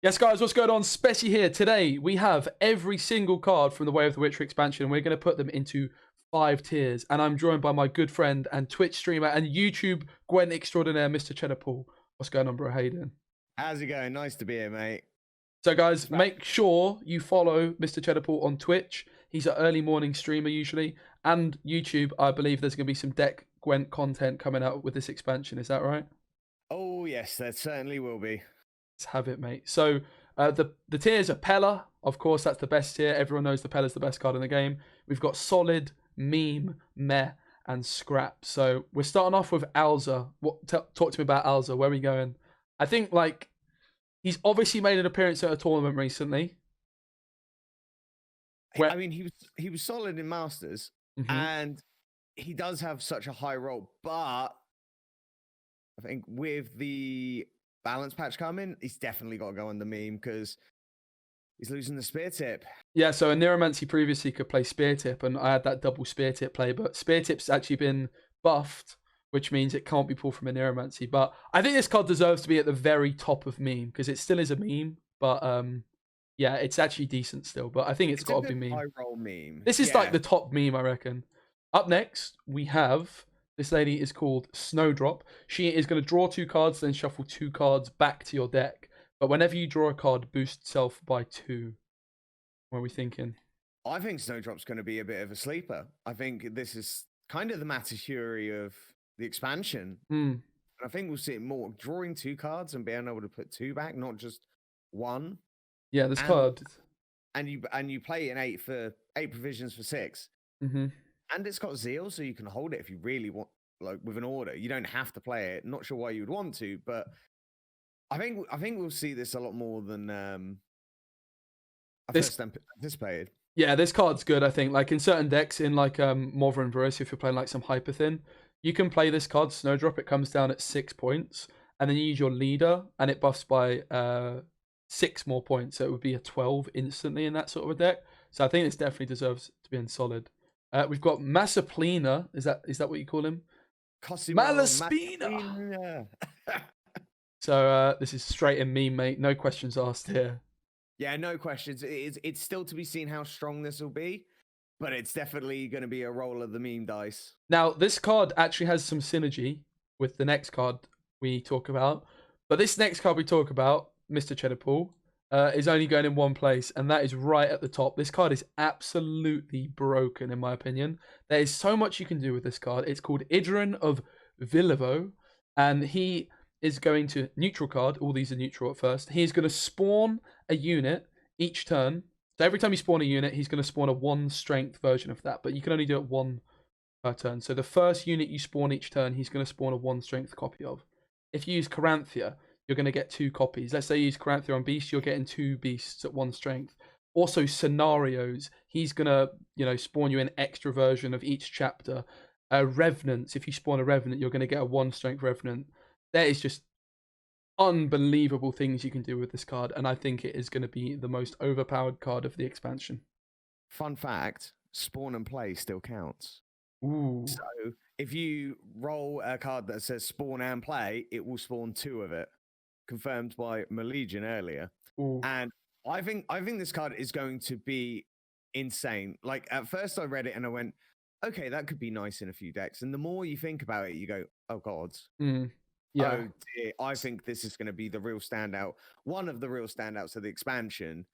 Yes, guys, what's going on? Speci here. Today, we have every single card from the Way of the Witcher expansion. We're going to put them into 5 tiers. And I'm joined by my good friend and Twitch streamer and YouTube Gwent extraordinaire, Mr. Cheddar Paul. What's going on, bro? How you doing? How's it going? Nice to be here, mate. So, guys, make sure you follow Mr. Cheddar Paul on Twitch. He's an early morning streamer, usually. And YouTube, I believe there's going to be some deck Gwent content coming out with this expansion. Is that right? Oh, yes, there certainly will be. Let's have it, mate. So the tiers are Pella. Of course, that's the best tier. Everyone knows the Pella's the best card in the game. We've got Solid, Meme, Meh, and Scrap. So we're starting off with Alza. Talk to me about Alza. Where are we going? I think, like, he's obviously made an appearance at a tournament recently. I mean, he was solid in Masters, and he does have such a high roll, but I think with the balance patch coming, he's definitely got to go on the meme because he's losing the spear tip. Yeah, so in Neuromancy previously could play spear tip, and I had that double spear tip play, but spear tip's actually been buffed, which means it can't be pulled from a Neuromancy. But I think this card deserves to be at the very top of meme because it still is a meme, but yeah, it's actually decent still. But I think it's got to be meme. High roll meme. This is like the top meme, I reckon. Up next, we have this lady is called Snowdrop. She is going to draw 2 cards, then shuffle 2 cards back to your deck. But whenever you draw a card, boost self by 2. What are we thinking? I think Snowdrop's going to be a bit of a sleeper. I think this is kind of the Matahuri of the expansion. And I think we'll see it more drawing 2 cards and being able to put 2 back, not just 1. Yeah, this card. And you play an 8 provisions for 6. And it's got Zeal, so you can hold it if you really want, like with an order. You don't have to play it. Not sure why you would want to, but I think we'll see this a lot more than I first anticipated. Yeah, this card's good, I think. Like in certain decks, in like Mother and Varus, if you're playing like some hyper thin, you can play this card, Snowdrop. It comes down at 6 points, and then you use your leader, and it buffs by 6 more points. So it would be a 12 instantly in that sort of a deck. So I think this definitely deserves to be in solid. We've got Massaplina. Is that what you call him? Malaspina. So this is straight in meme, mate. No questions asked here. Yeah, no questions. It's still to be seen how strong this will be, but it's definitely going to be a roll of the meme dice. Now, this card actually has some synergy with the next card we talk about. But this next card we talk about, Mr. Cheddar Paul, is only going in one place, and that is right at the top. This card is absolutely broken, in my opinion. There is so much you can do with this card. It's called Idrin of Vilivo, and he is going to neutral card. All these are neutral at first. He's going to spawn a unit each turn. So every time you spawn a unit, he's going to spawn a 1 strength version of that, but you can only do it 1 per turn. So the first unit you spawn each turn, he's going to spawn a 1 strength copy of. If you use Caranthea, you're going to get 2 copies. Let's say you use Caranthea on Beast, you're getting 2 Beasts at 1 strength. Also, scenarios. He's going to, spawn you an extra version of each chapter. Revenants. If you spawn a Revenant, you're going to get a 1 strength Revenant. There is just unbelievable things you can do with this card, and I think it is going to be the most overpowered card of the expansion. Fun fact, spawn and play still counts. Ooh. So if you roll a card that says spawn and play, it will spawn 2 of it. Confirmed by Malegion earlier. Ooh. And I think this card is going to be insane. Like at first I read it and I went, okay, that could be nice in a few decks. And the more you think about it, you go, oh god. Yeah. Oh dear. I think this is going to be the real standout. One of the real standouts of the expansion.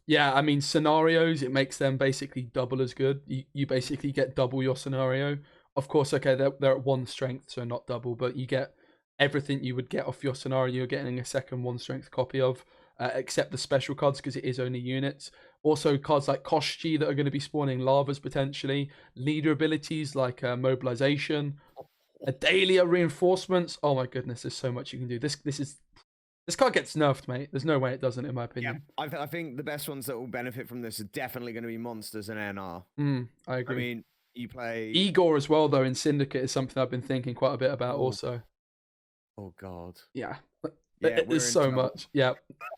Yeah, I mean, scenarios, it makes them basically double as good. You basically get double your scenario. Of course, okay, they're at 1 strength, so not double, but you get everything you would get off your scenario. You're getting a second 1 strength copy of, except the special cards because it is only units. Also, cards like Koshchi that are going to be spawning lavas potentially. Leader abilities like mobilization. Adalia reinforcements. Oh my goodness, there's so much you can do. This card gets nerfed, mate. There's no way it doesn't, in my opinion. Yeah, I think the best ones that will benefit from this are definitely going to be monsters and NR. I agree. I mean, you play Igor as well, though, in Syndicate is something I've been thinking quite a bit about also. Oh god. Yeah. There's so much. Yeah.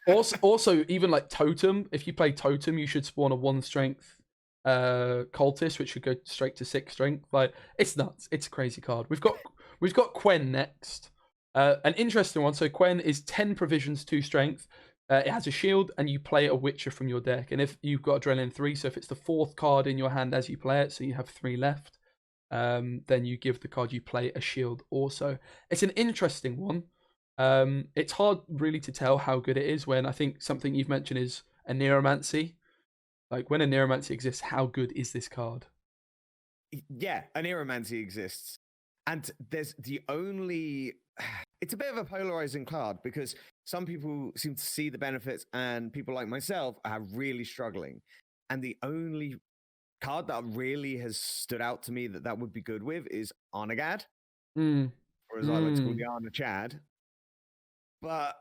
Also, even like Totem. If you play Totem, you should spawn a 1 strength cultist, which should go straight to 6 strength. Like, it's nuts. It's a crazy card. We've got Quen next. An interesting one. So Quen is 10 provisions, 2 strength. It has a shield, and you play a Witcher from your deck. And if you've got Adrenaline 3, so if it's the 4th card in your hand as you play it, so you have 3 left, then you give the card you play a shield also. It's an interesting one. It's hard really to tell how good it is when I think something you've mentioned is a Neuromancy. Like, when a Neuromancy exists, how good is this card? Yeah, a Neuromancy exists. And there's the only... It's a bit of a polarizing card because some people seem to see the benefits and people like myself are really struggling. And the only card that really has stood out to me that would be good with is Arnagad, or as I like to call the Arna Chad. But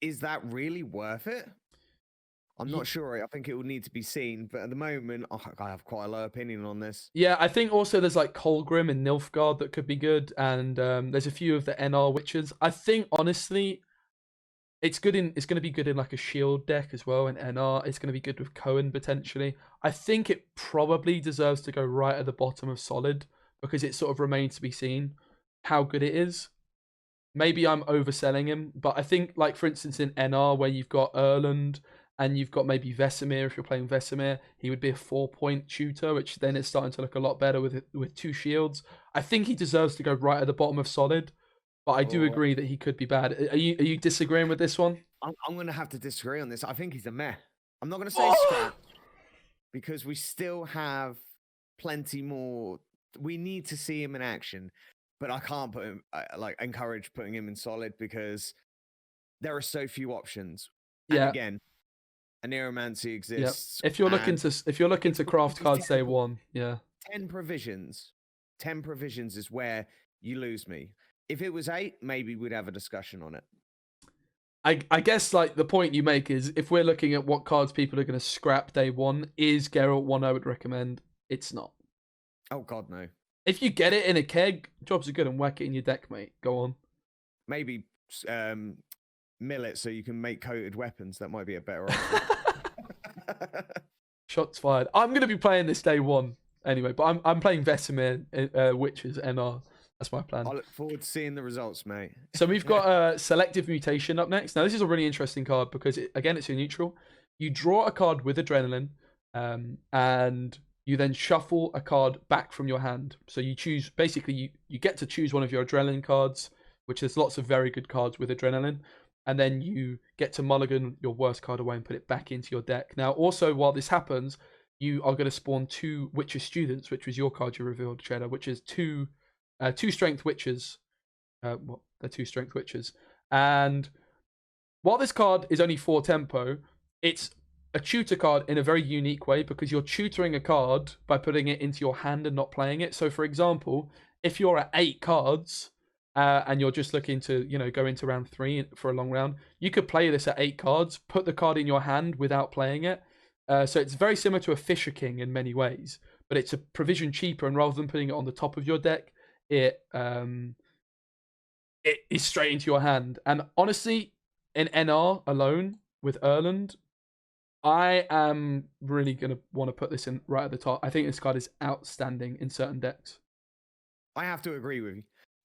is that really worth it? I'm not sure. I think it will need to be seen. But at the moment, I have quite a low opinion on this. Yeah, I think also there's like Colgrim and Nilfgaard that could be good. And there's a few of the NR Witches. I think, honestly, it's going to be good in like a shield deck as well in NR. It's going to be good with Cohen potentially. I think it probably deserves to go right at the bottom of Solid because it sort of remains to be seen how good it is. Maybe I'm overselling him, but I think, like, for instance, in NR where you've got Erland and you've got maybe Vesemir, if you're playing Vesemir, he would be a 4-point shooter, which then is starting to look a lot better with 2 shields. I think he deserves to go right at the bottom of Solid, but I do agree that he could be bad. Are you disagreeing with this one? I'm going to have to disagree on this. I think he's a meh. I'm not going to say scrap because we still have plenty more. We need to see him in action, but I can't put him encourage putting him in Solid because there are so few options. Yeah. And again, a Neuromancy exists. If you're looking to craft cards, say 1. Yeah. 10 provisions. 10 provisions is where you lose me. If it was 8, maybe we'd have a discussion on it. I guess, like, the point you make is if we're looking at what cards people are going to scrap day 1, is Geralt one I would recommend? It's not. Oh, God, no. If you get it in a keg, jobs are good and whack it in your deck, mate. Go on. Maybe mill it so you can make coated weapons. That might be a better option. Shots fired. I'm going to be playing this day 1 anyway, but I'm playing Vesemir, Witches, NR. That's my plan. I look forward to seeing the results, mate. So we've got Selective Mutation up next. Now, this is a really interesting card because, again, it's a neutral. You draw a card with Adrenaline, and you then shuffle a card back from your hand. So you choose, basically, you get to choose one of your Adrenaline cards, which there's lots of very good cards with Adrenaline. And then you get to mulligan your worst card away and put it back into your deck. Now, also, while this happens, you are going to spawn 2 Witcher Students, which was your card you revealed, Cheddar, which is 2 Strength Witches. Well, they're 2 Strength Witches. And while this card is only 4 tempo, it's a tutor card in a very unique way because you're tutoring a card by putting it into your hand and not playing it. So, for example, if you're at 8 cards and you're just looking to, go into round 3 for a long round, you could play this at 8 cards, put the card in your hand without playing it. So it's very similar to a Fisher King in many ways, but it's a provision cheaper, and rather than putting it on the top of your deck, it is straight into your hand. And honestly, in NR alone with Erland, I am really going to want to put this in right at the top. I think this card is outstanding in certain decks. I have to agree with you.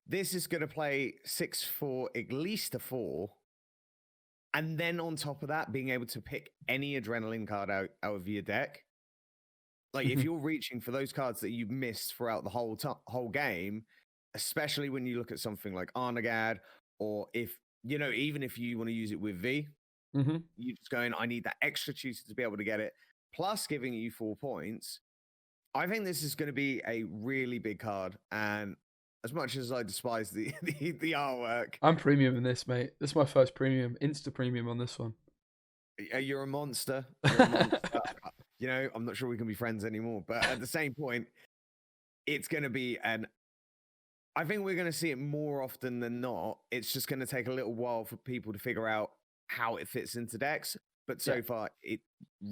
This is going to play 6 for at least a 4. And then on top of that, being able to pick any Adrenaline card out of your deck. Like, if you're reaching for those cards that you've missed throughout the whole game, especially when you look at something like Arnagad, or if, even if you want to use it with V, you're just going, I need that extra tutor to be able to get it, plus giving you 4 points. I think this is going to be a really big card. And as much as I despise the artwork, I'm premium in this, mate. This is my first premium, insta premium on this one. You're a monster. You're a monster. I'm not sure we can be friends anymore. But at the same point, it's going to be I think we're going to see it more often than not. It's just going to take a little while for people to figure out how it fits into decks. But so far, it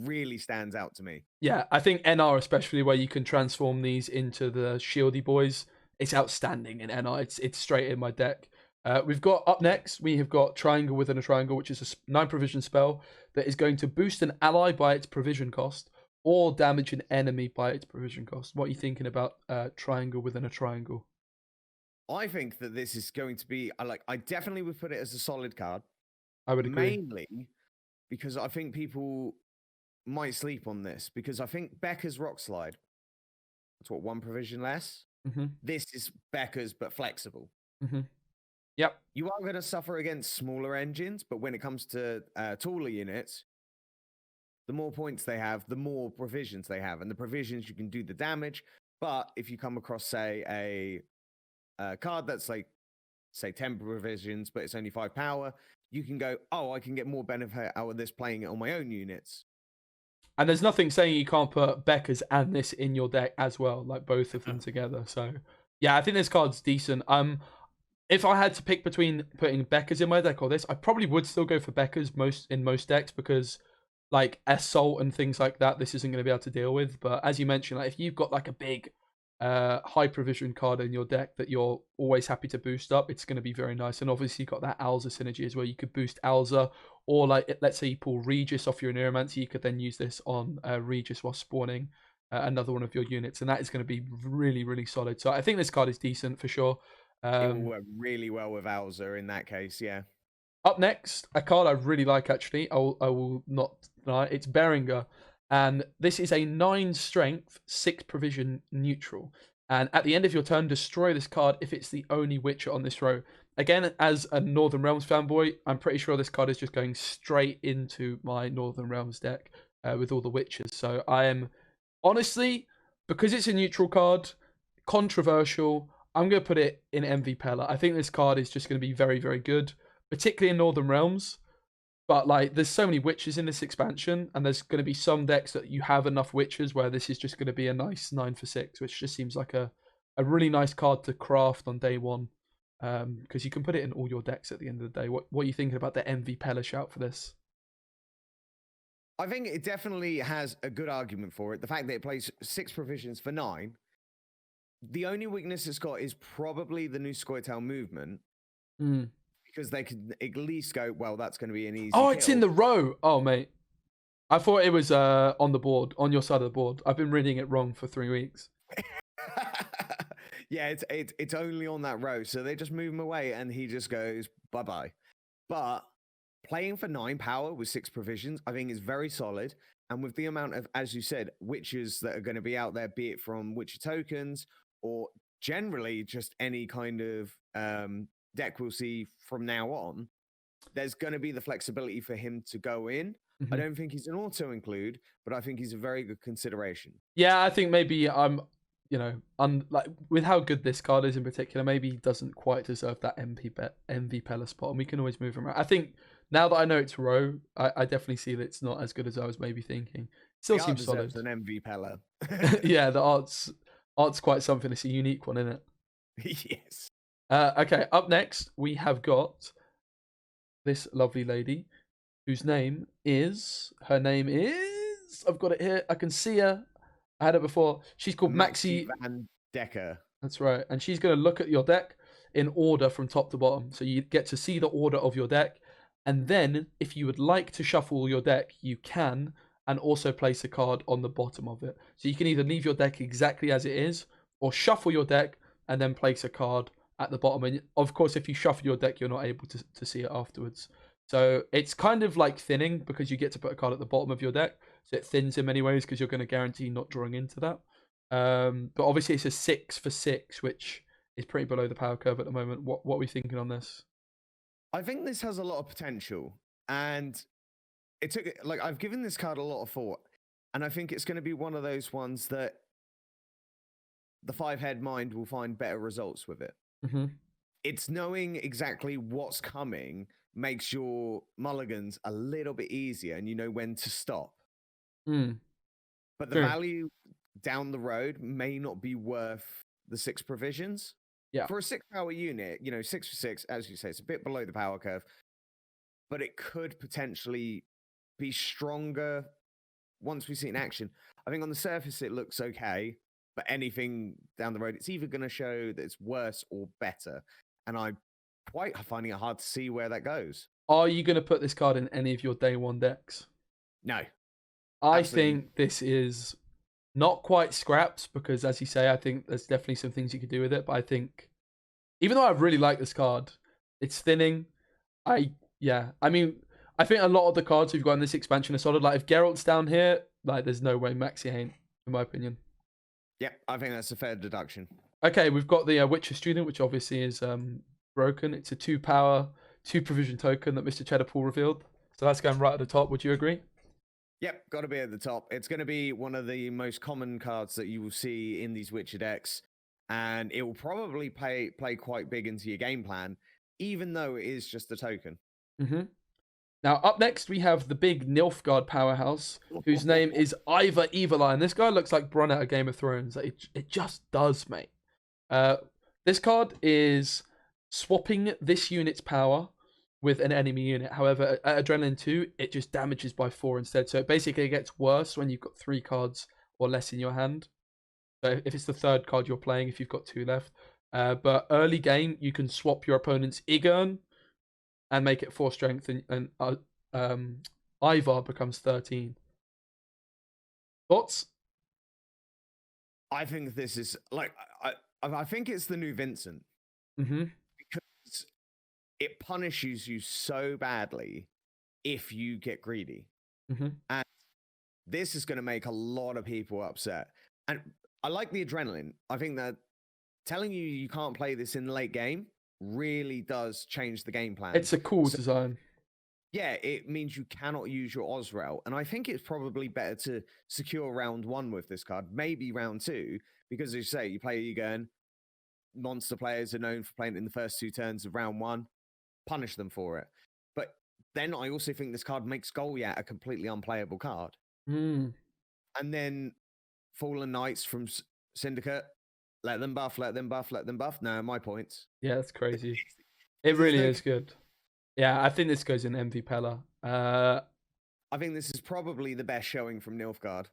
really stands out to me. Yeah, I think NR especially, where you can transform these into the shieldy boys, it's outstanding in NR. It's straight in my deck. We've got up next, we have got Triangle Within a Triangle, which is a 9 provision spell that is going to boost an ally by its provision cost or damage an enemy by its provision cost. What are you thinking about Triangle Within a Triangle? I think that this is going to be, I definitely would put it as a solid card. I would agree. Mainly because I think people might sleep on this, because I think Becca's Rock Slide, that's what, 1 provision less. This is Becca's but flexible. Yep. You are going to suffer against smaller engines, but when it comes to taller units, the more points they have, the more provisions they have, and the provisions you can do the damage. But if you come across, say, a card that's like, say, 10 provisions, but it's only 5 power, you can go, oh, I can get more benefit out of this playing it on my own units. And there's nothing saying you can't put Becca's and this in your deck as well, like both of them together. So yeah, I think this card's decent. If I had to pick between putting Becca's in my deck or this, I probably would still go for Becca's in most decks, because like Assault and things like that, this isn't going to be able to deal with. But as you mentioned, like if you've got like a big high provision card in your deck that you're always happy to boost up, it's going to be very nice. And obviously you've got that Alza synergy as well. You could boost Alza, or like let's say you pull Regis off your Neuromancer, you could then use this on Regis while spawning another one of your units, and that is going to be really, really solid. So I think this card is decent for sure. It will work really well with Alza in that case, yeah. Up next, a card I really like actually, I will not deny, it's Beringer. And this is a 9 strength, 6 provision neutral. And at the end of your turn, destroy this card if it's the only Witcher on this row. Again, as a Northern Realms fanboy, I'm pretty sure this card is just going straight into my Northern Realms deck with all the Witchers. So I am, honestly, because it's a neutral card, controversial, I'm going to put it in MV Pella. I think this card is just going to be very, very good, particularly in Northern Realms. But like, there's so many Witchers in this expansion, and there's going to be some decks that you have enough Witchers where this is just going to be a nice 9 for 6, which just seems like a really nice card to craft on day one, because you can put it in all your decks at the end of the day. What are you thinking about the MV Pella shout for this? I think it definitely has a good argument for it. The fact that it plays 6 provisions for 9. The only weakness it's got is probably the new Scoia'tael movement. Because they could at least go, well, that's going to be an easy kill. It's in the row. Oh, mate. I thought it was on the board, on your side of the board. I've been reading it wrong for 3 weeks. Yeah, it's only on that row. So they just move him away and he just goes, bye-bye. But playing for 9 power with 6 provisions, I think is very solid. And with the amount of, as you said, Witchers that are going to be out there, be it from Witcher tokens or generally just any kind of deck we'll see from now on, there's going to be the flexibility for him to go in. I don't think he's an auto include, but I think he's a very good consideration. Yeah, I think maybe like with how good this card is in particular, maybe he doesn't quite deserve that MV Pella spot, and we can always move him around. I think now that I know it's row, I definitely see that it's not as good as I was maybe thinking. Still the seems solid. An MV Pella. Yeah, the art's quite something. It's a unique one, isn't it? Yes. Okay, up next, we have got this lovely lady whose name is... I've got it here. I can see her. I had it before. She's called Maxi Van Decker. That's right. And she's going to look at your deck in order from top to bottom. So you get to see the order of your deck. And then, if you would like to shuffle your deck, you can, and also place a card on the bottom of it. So you can either leave your deck exactly as it is, or shuffle your deck and then place a card at the bottom. And of course, if you shuffle your deck, you're not able to see it afterwards. So it's kind of like thinning, because you get to put a card at the bottom of your deck. So it thins in many ways, because you're going to guarantee not drawing into that. But obviously it's a 6 for 6, which is pretty below the power curve at the moment. What are we thinking on this? I think this has a lot of potential, and I've given this card a lot of thought, and I think it's going to be one of those ones that the 5-head mind will find better results with it. It's knowing exactly what's coming makes your mulligans a little bit easier, and you know when to stop. But the value down the road may not be worth the 6 provisions. Yeah. For a 6 power unit, 6 for 6, as you say, it's a bit below the power curve, but it could potentially be stronger once we see it in action. I think on the surface it looks okay, but anything down the road, it's either going to show that it's worse or better. And I'm quite finding it hard to see where that goes. Are you going to put this card in any of your day one decks? No. I think this is not quite scraps, because as you say, I think there's definitely some things you could do with it. But I think, even though I really like this card, it's thinning. I mean, I think a lot of the cards we've got in this expansion are solid. Like if Geralt's down here, like there's no way Maxi ain't, in my opinion. Yep, I think that's a fair deduction. Okay, we've got the Witcher Student, which obviously is broken. It's a 2-power, 2 provision token that Mr. Cheddarpool revealed. So that's going right at the top. Would you agree? Yep, got to be at the top. It's going to be one of the most common cards that you will see in these Witcher decks, and it will probably play quite big into your game plan, even though it is just a token. Mm-hmm. Now, up next, we have the big Nilfgaard powerhouse, whose name is Ivor Eviline. This guy looks like Bronn out of Game of Thrones. It just does, mate. This card is swapping this unit's power with an enemy unit. However, at Adrenaline 2, it just damages by 4 instead. So it basically gets worse when you've got 3 cards or less in your hand. So if it's the 3rd card you're playing, if you've got 2 left. But early game, you can swap your opponent's Igern and make it 4 strength, and Ivar becomes 13. Thoughts? I think this is like I think it's the new Vincent because it punishes you so badly if you get greedy, and this is going to make a lot of people upset. And I like the adrenaline. I think that telling you can't play this in the late game really does change the game plan. It's a cool design. Yeah, it means you cannot use your Ozrel. And I think it's probably better to secure round 1 with this card, maybe round 2, because as you say, you play Ugern, monster players are known for playing in the first 2 turns of round 1, punish them for it. But then I also think this card makes Goliath a completely unplayable card. And then Fallen Knights from Syndicate, let them buff, let them buff, let them buff. No, my points. Yeah, that's crazy. It really is good. Yeah, I think this goes in MV Pella. I think this is probably the best showing from Nilfgaard.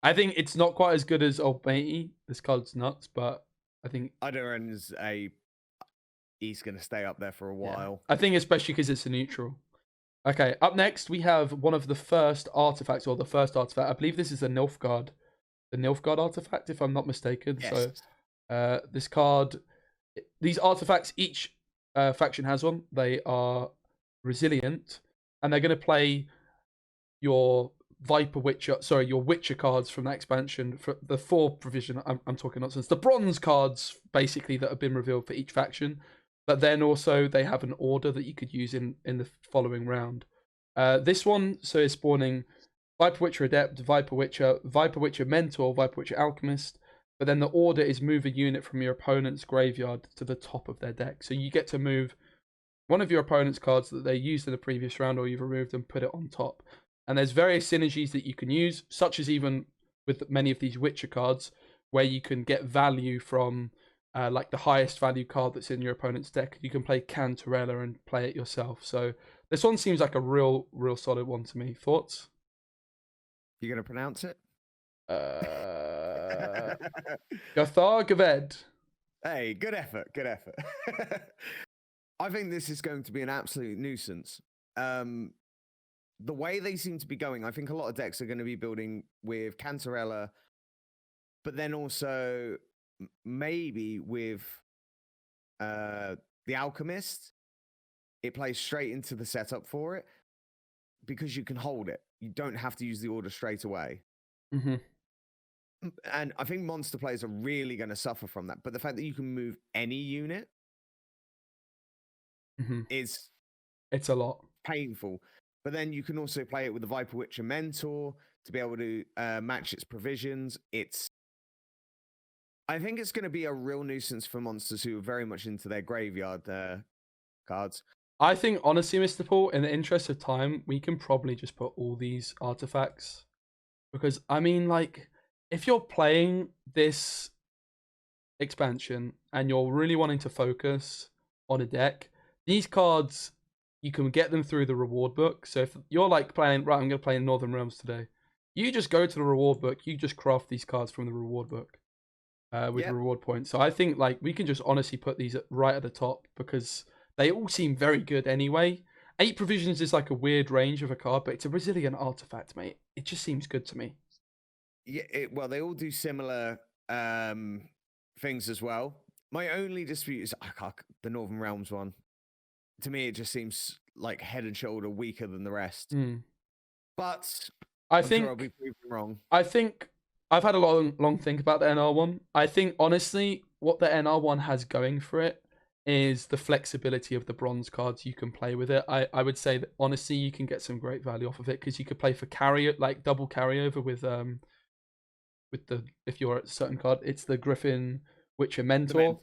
I think it's not quite as good as Old Matey. This card's nuts, but I think Idoran is he's going to stay up there for a while. Yeah. I think especially because it's a neutral. Okay, up next we have one of the first artifacts, or the first artifact. I believe this is the Nilfgaard artifact, if I'm not mistaken. Yes. So this card, these artifacts, each faction has one. They are resilient, and they're going to play your your Witcher cards from that expansion for the 4 provision. I'm talking nonsense. The bronze cards, basically, that have been revealed for each faction. But then also they have an order that you could use in the following round. This one, so is spawning Viper Witcher Adept, Viper Witcher Mentor, Viper Witcher Alchemist. But then the order is move a unit from your opponent's graveyard to the top of their deck. So you get to move one of your opponent's cards that they used in the previous round, or you've removed, and put it on top. And there's various synergies that you can use, such as even with many of these Witcher cards, where you can get value from like the highest value card that's in your opponent's deck. You can play Cantarella and play it yourself. So this one seems like a real solid one to me. Thoughts? You going to pronounce it? Gathar Gaved. Hey, good effort. Good effort. I think this is going to be an absolute nuisance. The way they seem to be going, I think a lot of decks are going to be building with Cantarella, but then also maybe with the Alchemist. It plays straight into the setup for it because you can hold it. You don't have to use the order straight away. And I think monster players are really going to suffer from that. But the fact that you can move any unit is... It's a lot. Painful. But then you can also play it with the Viper Witcher Mentor to be able to match its provisions. I think it's going to be a real nuisance for monsters who are very much into their graveyard cards. I think, honestly, Mr. Paul, in the interest of time, we can probably just put all these artifacts. Because, I mean, like, if you're playing this expansion and you're really wanting to focus on a deck, these cards, you can get them through the reward book. So if you're like playing, right, I'm going to play in Northern Realms today, you just go to the reward book, you just craft these cards from the reward book with reward points. So I think like we can just honestly put these right at the top because they all seem very good anyway. 8 provisions is like a weird range of a card, but it's a resilient artifact, mate. It just seems good to me. Yeah, well, they all do similar things as well. My only dispute is the Northern Realms one. To me, it just seems like head and shoulder weaker than the rest. But I I'm think sure I'll be proven wrong. I think I've had a long think about the NR one. I think honestly, what the NR one has going for it is the flexibility of the bronze cards you can play with it. I would say that honestly, you can get some great value off of it because you could play for like double carryover with the if you're a certain card, it's the Griffin Witcher Mentor.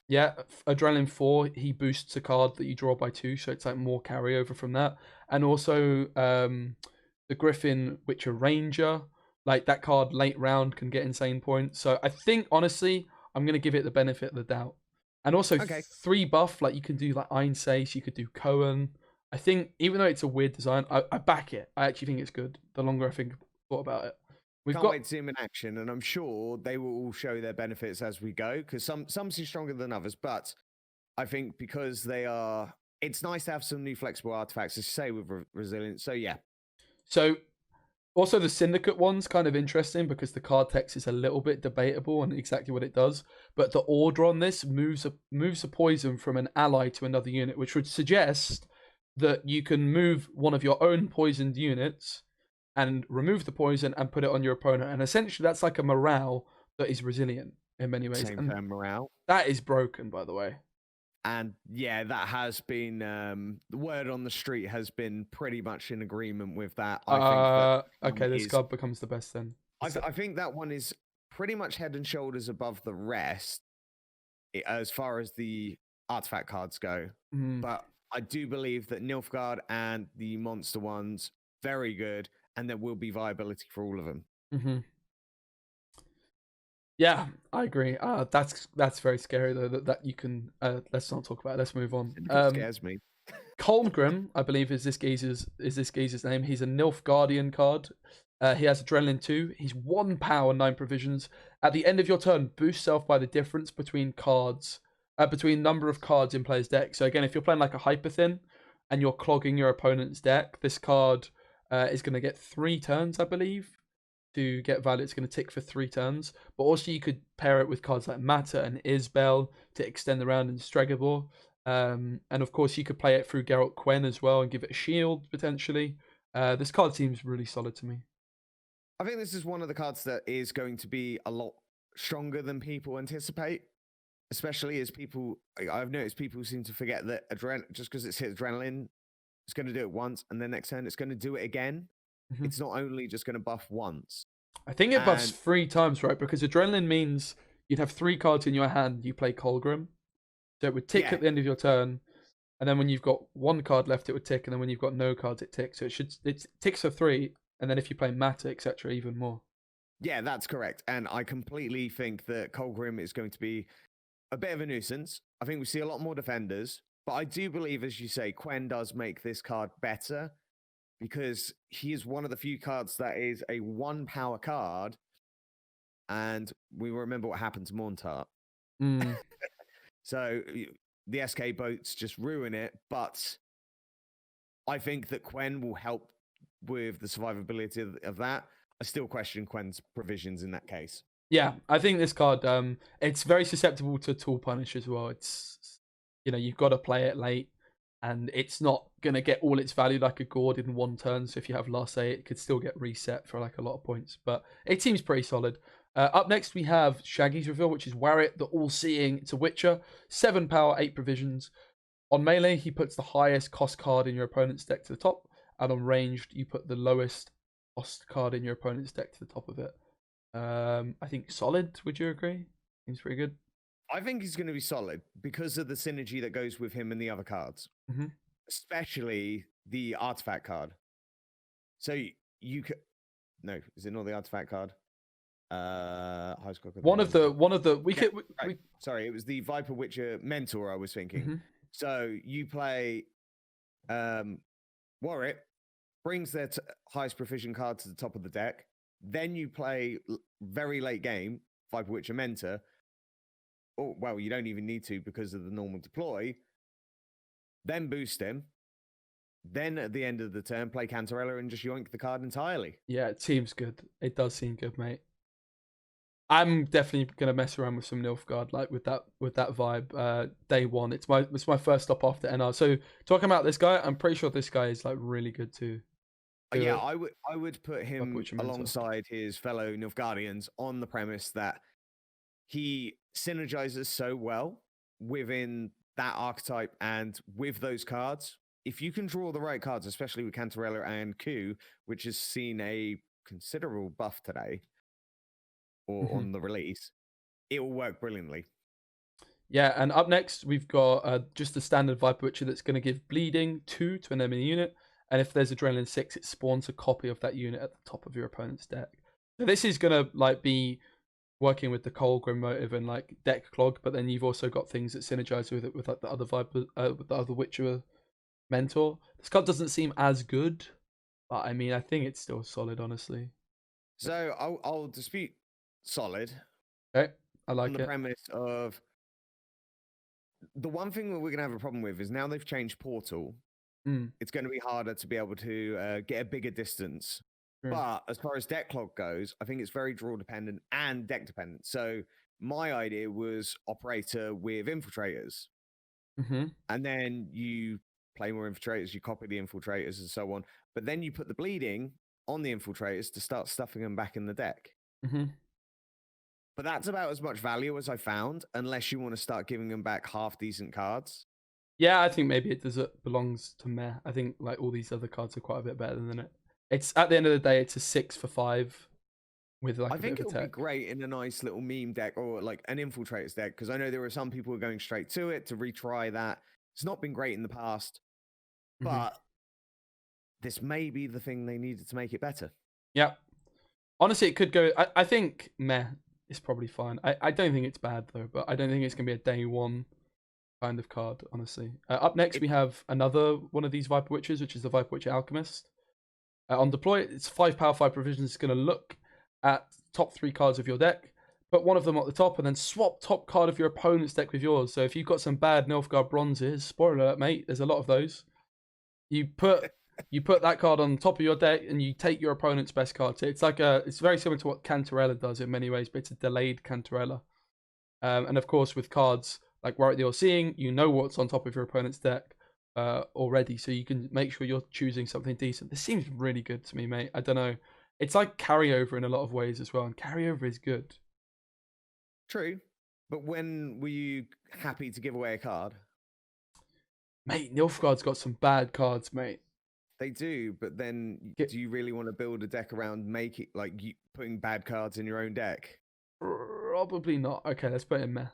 Yeah, Adrenaline 4, he boosts a card that you draw by 2, so it's like more carryover from that. And also the Griffin Witcher Ranger, like that card late round can get insane points. So I think honestly, I'm gonna give it the benefit of the doubt. And also 3 buff, like you can do like Iron Sace, you could do Cohen. I think even though it's a weird design, I back it. I actually think it's good. The longer I thought about it. Can't wait to see him in action, and I'm sure they will all show their benefits as we go, because some seem stronger than others, but I think because they are, it's nice to have some new flexible artifacts, as you say, with resilience. So yeah. So also the Syndicate one's kind of interesting because the card text is a little bit debatable on exactly what it does, but the order on this moves a poison from an ally to another unit, which would suggest that you can move one of your own poisoned units and remove the poison and put it on your opponent. And essentially that's like a morale that is resilient in many ways. Same term, morale. That is broken, by the way. And yeah, that has been, the word on the street has been pretty much in agreement with that. I think that okay, this card becomes the best then. I think that one is pretty much head and shoulders above the rest as far as the artifact cards go. But I do believe that Nilfgaard and the monster ones, very good. And there will be viability for all of them. Yeah, I agree. That's very scary though. That you can. Let's not talk about it. Let's move on. It scares me. Colmgrim, I believe, is this geezer's name. He's a Nilfgaardian card. He has Adrenaline 2. He's 1 power, 9 provisions. At the end of your turn, boost self by the difference between cards, between number of cards in player's deck. So again, if you're playing like a hyper thin and you're clogging your opponent's deck, this card is going to get 3 turns, I believe, to get value. It's going to tick for 3 turns. But also you could pair it with cards like Mata and Isbel to extend the round in Stregobor. And of course you could play it through Geralt Quen as well and give it a shield, potentially. This card seems really solid to me. I think this is one of the cards that is going to be a lot stronger than people anticipate. Especially as I've noticed people seem to forget that just because it's hit adrenaline, it's going to do it once, and then next turn it's going to do it again. It's not only just going to buff once. I think it buffs 3 times, right? Because adrenaline means you'd have 3 cards in your hand. You play Colgrim, so it would tick at the end of your turn, and then when you've got 1 card left, it would tick, and then when you've got no cards, it ticks. So it ticks for 3, and then if you play Mata, etc., even more. Yeah, that's correct. And I completely think that Colgrim is going to be a bit of a nuisance. I think we see a lot more defenders. But I do believe, as you say, Quen does make this card better because he is one of the few cards that is a 1 power card. And we remember what happened to Morntart. So the SK boats just ruin it. But I think that Quen will help with the survivability of that. I still question Quen's provisions in that case. Yeah, I think this card, it's very susceptible to tool punish as well. It's, you've got to play it late, and it's not going to get all its value like a Gord in 1 turn. So if you have Last Say, it could still get reset for like a lot of points. But it seems pretty solid. Up next, we have Shaggy's Reveal, which is Warwick, the All-Seeing. It's a Witcher, 7 power, 8 provisions. On melee, he puts the highest cost card in your opponent's deck to the top, and on ranged, you put the lowest cost card in your opponent's deck to the top of it. I think solid. Would you agree? Seems pretty good. I think he's going to be solid because of the synergy that goes with him and the other cards, especially the artifact card. So you could is it not the artifact card? High score. One of the sorry, it was the Viper Witcher Mentor. I was thinking. So you play Warwick, brings their highest provision card to the top of the deck. Then you play very late game Viper Witcher Mentor. Oh, well, you don't even need to because of the normal deploy. Then boost him. Then at the end of the turn, play Cantarella and just yoink the card entirely. Yeah, it seems good. It does seem good, mate. I'm definitely gonna mess around with some Nilfgaard, like with that vibe. Day one, it's my first stop after NR. So talking about this guy, I'm pretty sure this guy is like really good too. Yeah, I would put him Butcher Mentor. alongside his fellow Nilfgaardians on the premise that he synergizes so well within that archetype and with those cards. If you can draw the right cards, especially with Cantarella and Q, which has seen a considerable buff today or on the release, it will work brilliantly. Yeah, and up next we've got just the standard Viper Butcher that's going to give bleeding 2 to an enemy unit, and if there's Adrenaline 6, it spawns a copy of that unit at the top of your opponent's deck. So this is going to like be working with the Colgrim motive and like deck clog, but then you've also got things that synergize with it with like the other Viper, with the other Witcher mentor. This card doesn't seem as good, but I mean I think it's still solid, honestly. So I'll dispute solid. Okay, I like on it. the premise of the one thing that we're gonna have a problem with is now they've changed Portal. It's going to be harder to be able to get a bigger distance. But as far as deck clog goes, I think it's very draw dependent and deck dependent. So my idea was operator with infiltrators. And then you play more infiltrators, you copy the infiltrators and so on. But then you put the bleeding on the infiltrators to start stuffing them back in the deck. But that's about as much value as I found, unless you want to start giving them back half decent cards. Yeah, I think maybe it belongs to Meh. I think like all these other cards are quite a bit better than it. It's at the end of the day, it's a 6 for 5 with like. I think it would be great in a nice little meme deck or like an infiltrators deck, because I know there are some people who are going straight to it to retry that. It's not been great in the past, but this may be the thing they needed to make it better. Yeah, honestly, it could go. I think Meh is probably fine. I don't think it's bad though, but I don't think it's gonna be a day one kind of card, honestly. Up next, we have another one of these Viper Witches, which is the Viper Witcher Alchemist. On deploy, it's 5 power, 5 provisions. It's going to look at top 3 cards of your deck, put one of them at the top, and then swap top card of your opponent's deck with yours. So if you've got some bad Nilfgaard bronzes, spoiler alert, mate, there's a lot of those. You put that card on top of your deck, and you take your opponent's best card. So it's like it's very similar to what Cantarella does in many ways, but it's a delayed Cantarella. And of course, with cards like Warwick the All-Seeing, you know what's on top of your opponent's deck already, so you can make sure you're choosing something decent. This seems really good to me, mate. I don't know. It's like carryover in a lot of ways as well, and carryover is good. True, but when were you happy to give away a card? Mate, Nilfgaard's got some bad cards, mate. They do, but then do you really want to build a deck around putting bad cards in your own deck? Probably not. Okay, let's put it in there.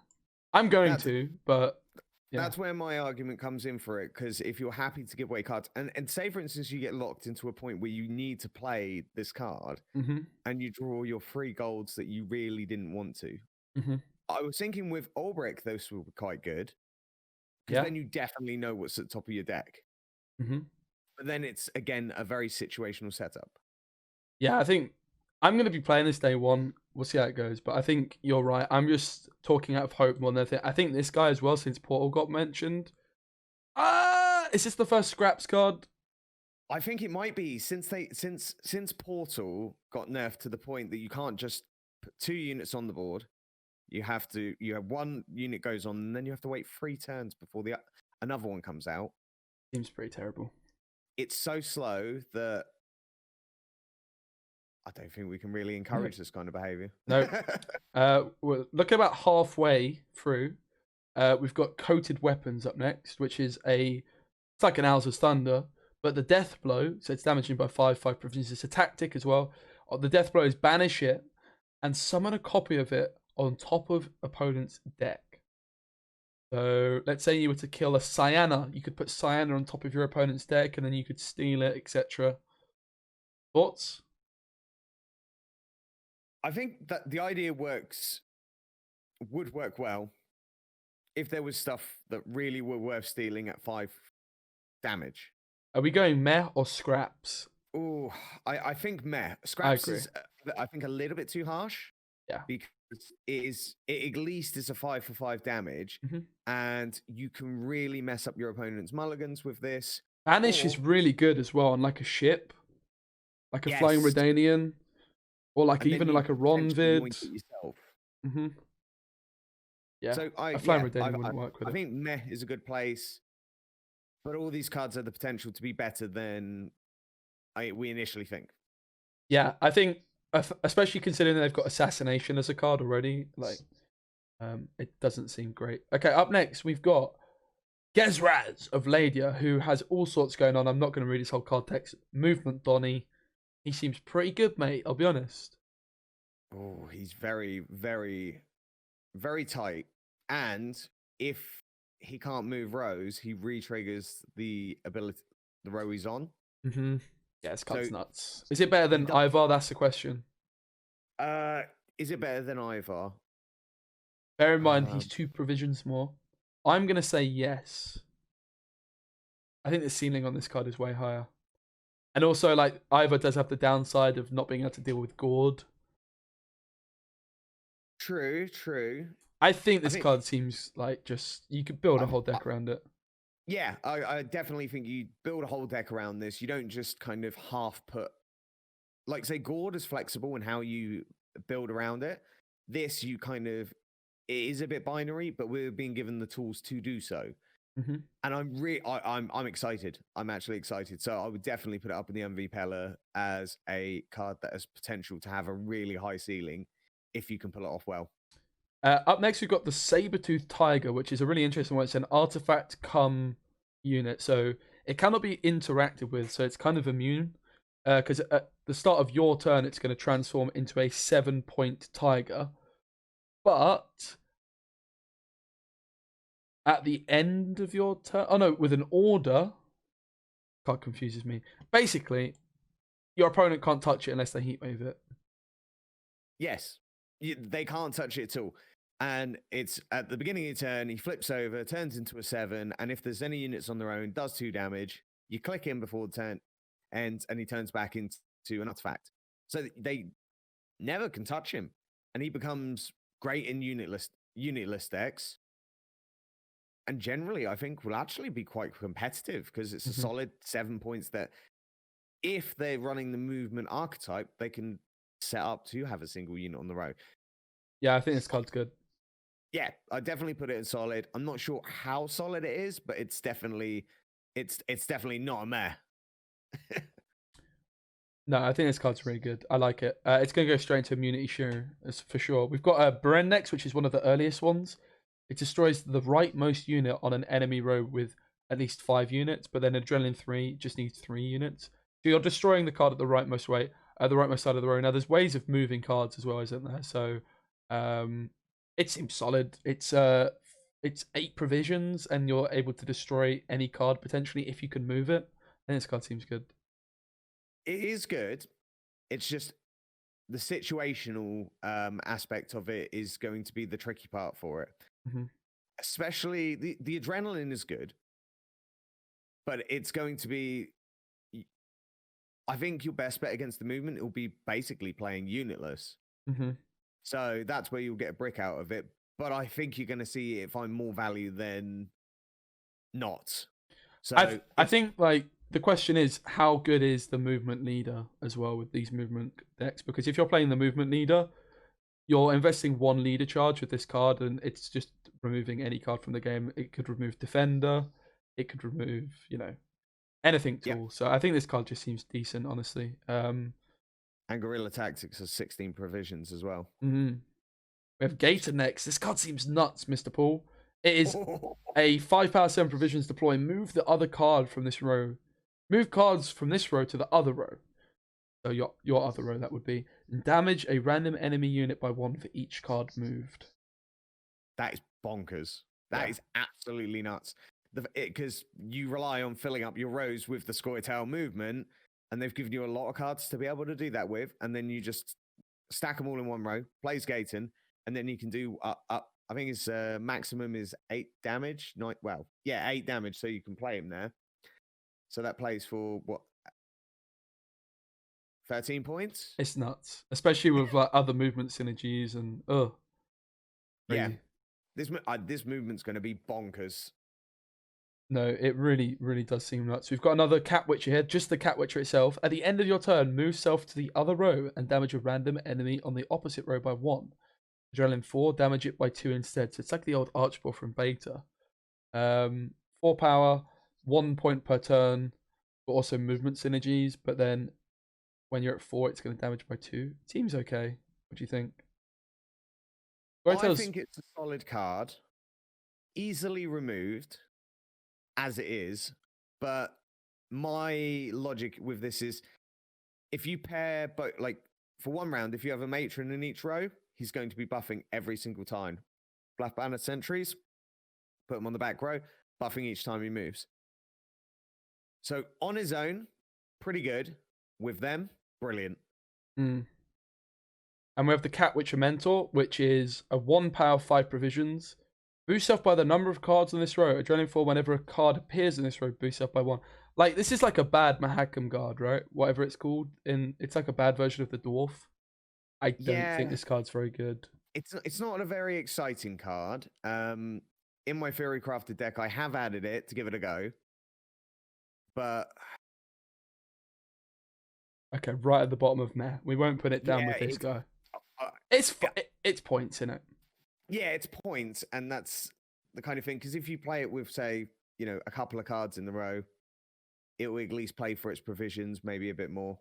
I'm going to, but yeah. That's where my argument comes in for it, because if you're happy to give away cards, and say, for instance, you get locked into a point where you need to play this card, and you draw your 3 golds that you really didn't want to. I was thinking with Ulbrich, those were quite good, because then you definitely know what's at the top of your deck. But then it's, again, a very situational setup. Yeah, I think I'm going to be playing this day one. We'll see how it goes. But I think you're right. I'm just talking out of hope more than anything. I think this guy as well, since Portal got mentioned. Is this the first Scraps card? I think it might be, since Portal got nerfed to the point that you can't just put 2 units on the board. You have 1 unit goes on, and then you have to wait 3 turns before another one comes out. Seems pretty terrible. It's so slow that I don't think we can really encourage this kind of behavior. No. We're looking about halfway through. We've got Coated Weapons up next, which is it's like an Owl's Thunder, but the Death Blow, so it's damaging by 5 provisions. It's a tactic as well. The Death Blow is banish it and summon a copy of it on top of opponent's deck. So let's say you were to kill a Cyana, you could put Cyana on top of your opponent's deck, and then you could steal it, etc. Thoughts? I think that the idea would work well if there was stuff that really were worth stealing at 5 damage. Are we going meh or scraps? Oh, I think meh. Scraps is, I think, a little bit too harsh. Yeah. Because it at least is a 5 for 5 damage, and you can really mess up your opponent's mulligans with this. Banish is really good as well on like a ship, like a Flying Redanian, or like even like a Ronvid. Mm-hmm. Yeah. So A Flame Redanian wouldn't work with I it. think Meh is a good place, but all these cards have the potential to be better than we initially think. Yeah, I think, especially considering they've got Assassination as a card already, like, it doesn't seem great. Okay, up next we've got Gezraz of Ladia, who has all sorts going on. I'm not going to read his whole card text. Movement Donny. He seems pretty good, mate. I'll be honest. Oh, he's very, very, very tight. And if he can't move rows, he re-triggers the ability, the row he's on. Mm-hmm. Yeah, this card's nuts. Is it better than Ivar? That's the question. Is it better than Ivar? Bear in mind, he's 2 provisions more. I'm going to say yes. I think the ceiling on this card is way higher. And also, like, Ivar does have the downside of not being able to deal with Gord. True, true. I think this card seems like just, you could build a whole deck around it. Yeah, I definitely think you build a whole deck around this. You don't just kind of half put, like, say, Gord is flexible in how you build around it. This, you kind of, it is a bit binary, but we're being given the tools to do so. Mm-hmm. And I'm excited. I'm actually excited. So I would definitely put it up in the MV Peller as a card that has potential to have a really high ceiling if you can pull it off well. Up next, we've got the Saber-Toothed Tiger, which is a really interesting one. It's an artifact come unit, so it cannot be interacted with, so it's kind of immune. Because at the start of your turn, it's going to transform into a 7-point tiger. But at the end of your turn, oh no, with an order, card confuses me. Basically, your opponent can't touch it unless they heat wave it. Yes, they can't touch it at all. And it's at the beginning of your turn, he flips over, turns into a 7, and if there's any units on their own, does 2 damage. You click him before the turn ends, and he turns back into an artifact. So they never can touch him, and he becomes great in unitless decks. And generally, I think will actually be quite competitive because it's a solid 7 points that, if they're running the movement archetype, they can set up to have a single unit on the row. Yeah, I think this card's good. Yeah, I definitely put it in solid. I'm not sure how solid it is, but it's definitely not a meh. No, I think this card's really good. I like it. It's going to go straight into Immunity Shear, for sure. We've got Bren next, which is one of the earliest ones. It destroys the rightmost unit on an enemy row with at least 5 units, but then Adrenaline 3 just needs 3 units. So you're destroying the card at the rightmost way, the rightmost side of the row. Now, there's ways of moving cards as well, isn't there? So it seems solid. It's 8 provisions, and you're able to destroy any card potentially if you can move it. And this card seems good. It is good. It's just the situational aspect of it is going to be the tricky part for it. Mm-hmm. Especially the adrenaline is good, but it's going to be, I think your best bet against the movement will be basically playing unitless. Mm-hmm. So that's where you'll get a brick out of it. But I think you're going to see it find more value than not. So I think, like, the question is, how good is the movement leader as well with these movement decks? Because if you're playing the movement leader, you're investing 1 leader charge with this card, and it's just removing any card from the game. It could remove defender, it could remove, anything tool. Yep. So I think this card just seems decent, honestly. And Guerrilla Tactics has 16 provisions as well. Mm-hmm. We have Gator next. This card seems nuts, Mr. Paul. It is a 5 power 7 provisions deploy. Move the other card from this row. Move cards from this row to the other row. So your other row, that would be. And damage a random enemy unit by 1 for each card moved. That is bonkers. That is absolutely nuts. Because you rely on filling up your rows with the Scoia'tael movement, and they've given you a lot of cards to be able to do that with, and then you just stack them all in one row, plays Gaten, and then you can do up. I think his maximum is 8 damage. 8 damage, so you can play him there. So that plays for what? 13 points? It's nuts, especially with like other movement synergies and yeah. This movement's going to be bonkers. No, it really, really does seem nuts. We've got another Cat Witcher here, just the Cat Witcher itself. At the end of your turn, move self to the other row and damage a random enemy on the opposite row by 1. Adrenaline 4, damage it by 2 instead. So it's like the old Archball from beta. 4 power, 1 point per turn, but also movement synergies. But then when you're at 4, it's going to damage by 2. Seems okay. What do you think? I think it's a solid card, easily removed as it is. But my logic with this is, if you pair, but like for one round, if you have a matron in each row, he's going to be buffing every single time. Black Banner sentries, put him on the back row, buffing each time he moves. So on his own, pretty good. With them, brilliant. And we have the Cat Witcher Mentor, which is a 1 power, 5 provisions. Boost up by the number of cards on this row. Adrenaline 4, whenever a card appears in this row, boosts up by 1. Like, this is like a bad Mahakam guard, right? Whatever it's called. It's like a bad version of the Dwarf. I don't think this card's very good. It's not a very exciting card. In my Theory Crafted deck, I have added it to give it a go. But okay, right at the bottom of meh. We won't put it down with this guy. It's points in it. Yeah, it's points, and that's the kind of thing. Because if you play it with, say, a couple of cards in the row, it will at least play for its provisions, maybe a bit more.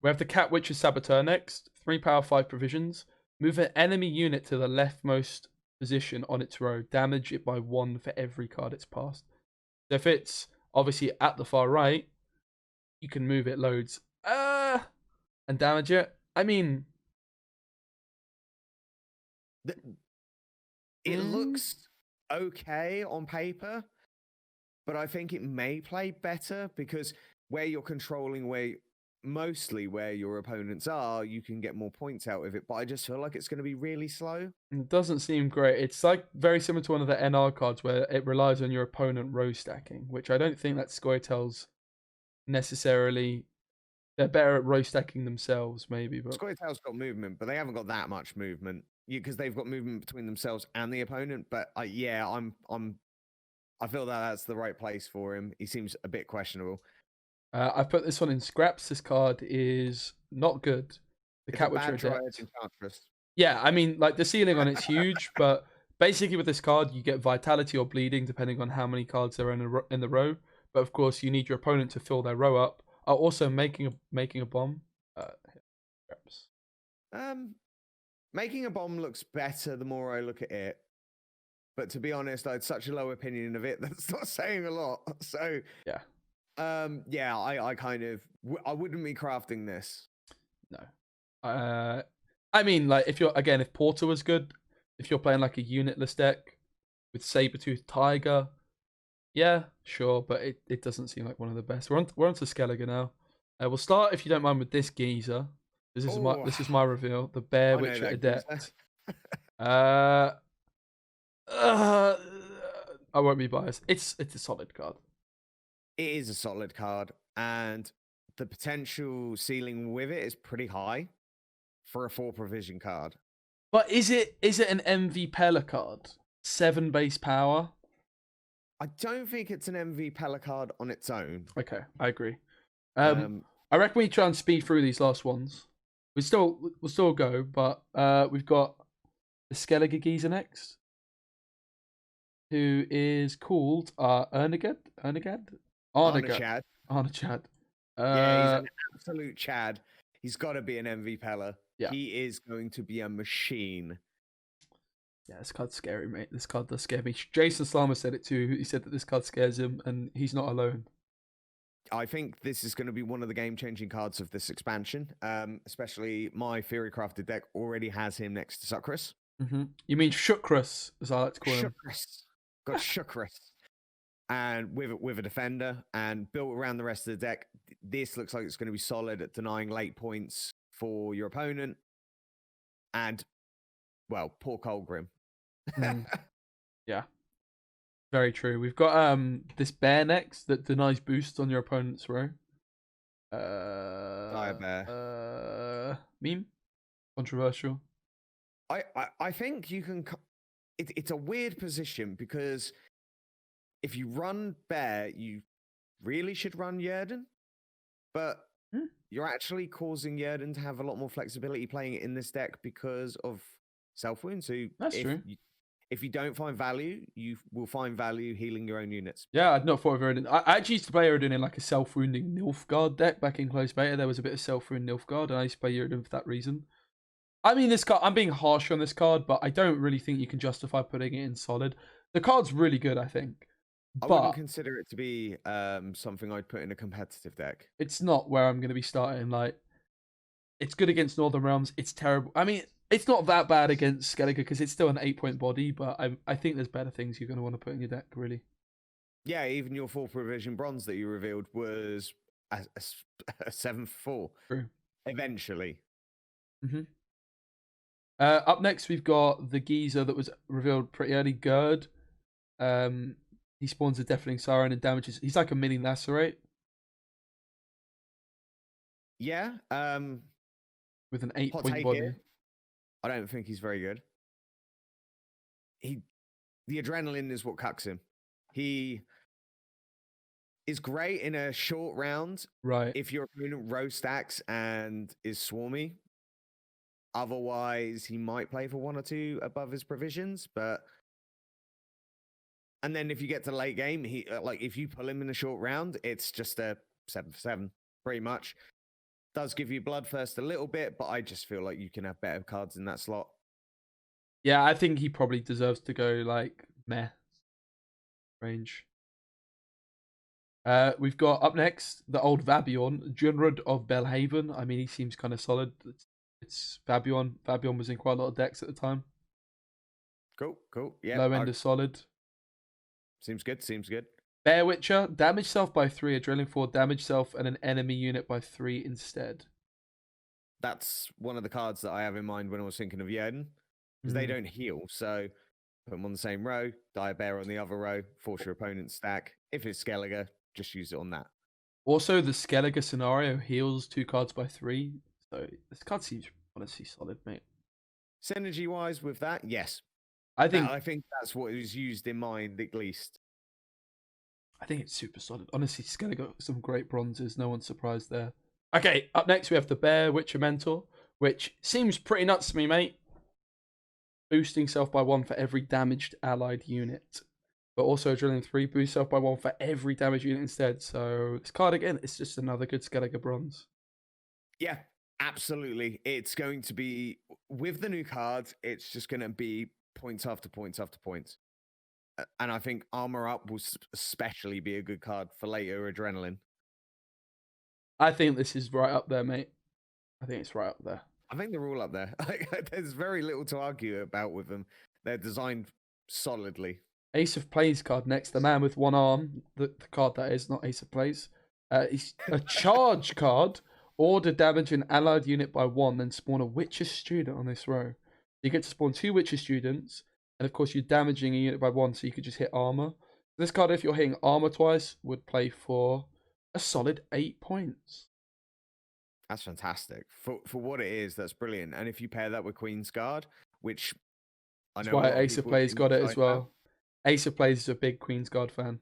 We have the Cat Witcher Saboteur next. 3 power, 5 provisions. Move an enemy unit to the leftmost position on its row. Damage it by 1 for every card it's passed. So if it's obviously at the far right, you can move it loads. And damage it. I mean, it looks okay on paper, but I think it may play better because where you're controlling mostly where your opponents are, you can get more points out of it. But I just feel like it's going to be really slow. It doesn't seem great. It's like very similar to one of the NR cards where it relies on your opponent row stacking, which I don't think that Scoia'tael's necessarily. They're better at row stacking themselves, maybe. But Scoia'tael's got movement, but they haven't got that much movement. Because they've got movement between themselves and the opponent. But I feel that that's the right place for him. He seems a bit questionable. I put this one in scraps. This card is not good. The Cat Witcher Adept. Yeah, I mean, like the ceiling on it's huge, but basically with this card, you get vitality or bleeding depending on how many cards there are in the row. But of course, you need your opponent to fill their row up. Also, making a bomb. Scraps. Making a bomb looks better the more I look at it. But to be honest, I had such a low opinion of it that's not saying a lot. So yeah. I kind of I wouldn't be crafting this. No. I mean, like if Porter was good, if you're playing like a unitless deck with Sabertooth Tiger, yeah, sure, but it doesn't seem like one of the best. We're on to Skellige now. We'll start, if you don't mind, with this geezer. This is my reveal. The Bear Witcher Adept. I won't be biased. It's a solid card. It is a solid card, and the potential ceiling with it is pretty high for a 4 provision card. But is it an MV Pella card? 7 base power? I don't think it's an MV Pella card on its own. Okay, I agree. I reckon we try and speed through these last ones. We'll still go, but we've got the Skellige geezer next, who is called Arnagad. Arnachad. Yeah, he's an absolute Chad. He's got to be an MV Pella. Yeah. He is going to be a machine. Yeah, this card's scary, mate. This card does scare me. Jason Slammer said it too. He said that this card scares him, and he's not alone. I think this is going to be one of the game-changing cards of this expansion. Especially my Theory Crafted deck already has him next to Sucrus. Mm-hmm. You mean Shukrus, as I like to call him? Got Shukrus. And with a defender and built around the rest of the deck, this looks like it's going to be solid at denying late points for your opponent. And, well, poor Colgrim. Yeah. Very true. We've got this bear next that denies boosts on your opponent's row. Bear. Meme? Controversial. I think you can... It's a weird position because if you run bear, you really should run Yerden. But you're actually causing Yerden to have a lot more flexibility playing it in this deck because of self wound. So That's true. If you don't find value, you will find value healing your own units. Yeah, I'd not thought of Iridan. I actually used to play Iridan in like a self-wounding Nilfgaard deck back in close beta. There was a bit of self-wound Nilfgaard, and I used to play Iridan for that reason. I mean, this card, I'm being harsh on this card, but I don't really think you can justify putting it in solid. The card's really good, I think. I But wouldn't consider it to be something I'd put in a competitive deck. it's not where I'm going to be starting. Like, it's good against Northern Realms. It's terrible. I mean, it's not that bad against Skellige because it's still an 8-point body, but I think there's better things you're going to want to put in your deck, really. Yeah, even your 4 provision bronze that you revealed was a 7/4. True. Eventually. Up next, we've got the geezer that was revealed pretty early, Gerd. He spawns a Deafening Siren and damages. He's like a mini Lacerate. Yeah. With an 8-point body. Here. I don't think he's very good. The adrenaline is what cucks him. He is great in a short round. Right. If your opponent row stacks and is swarmy. Otherwise, he might play for 1 or 2 above his provisions, but and then if you get to late game, he like if you pull him in a short round, it's just a 7/7, pretty much. Does give you Bloodthirst a little bit, but I just feel like you can have better cards in that slot. Yeah, I think he probably deserves to go like meh range. We've got up next the old Vabion, Junrud of Belhaven. I mean, he seems kind of solid. It's Vabion. Vabion was in quite a lot of decks at the time. Cool. Yeah. Low end is solid. Seems good. Bear Witcher, damage self by 3, Adrenaline 4, damage self and an enemy unit by 3 instead. That's one of the cards that I have in mind when I was thinking of Yerden, because they don't heal. So put them on the same row, die a bear on the other row, force your opponent's stack. If it's Skellige, just use it on that. Also, the Skellige scenario heals 2 cards by 3. So this card seems honestly solid, mate. Synergy wise with that, yes. I think that's what was used in mind, at least. I think it's super solid. Honestly, Skellige got some great bronzes. No one's surprised there. Okay, up next we have the Bear Witcher Mentor, which seems pretty nuts to me, mate. Boosting self by 1 for every damaged allied unit. But also Adrenaline 3, boost self by 1 for every damaged unit instead. So this card, again, it's just another good Skellige bronze. Yeah, absolutely. It's going to be, with the new cards, it's just going to be points after points after points. And I think Armor Up will especially be a good card for later Adrenaline. I think this is right up there, mate. I think it's right up there. I think they're all up there. There's very little to argue about with them. They're designed solidly. Ace of Plays card next. The man with 1 arm. The card that is, not Ace of Plays. It's a charge card. Order damage an allied unit by 1, then spawn a Witcher student on this row. You get to spawn 2 Witcher students. And of course, you're damaging a unit by 1, so you could just hit armor. This card, if you're hitting armor twice, would play for a solid 8 points. That's fantastic. For what it is, that's brilliant. And if you pair that with Queen's Guard, which I know that's why Ace of Plays got it as well. Ace of Plays is a big Queen's Guard fan.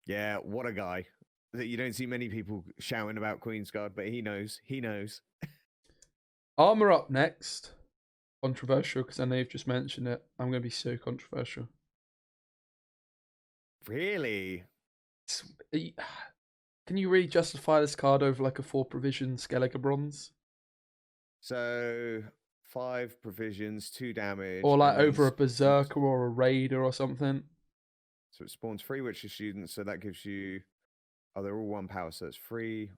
Yeah, what a guy. You don't see many people shouting about Queen's Guard, but he knows. He knows. Armor Up next. Controversial, because I know you've just mentioned it. I'm going to be so controversial. Really? Can you really justify this card over like a 4 provision Skellige bronze? So 5 provisions, 2 damage. Or like over a Berserker or a Raider or something. So it spawns 3 Witcher students, so that gives you... Oh, they're all 1 power, so it's 3.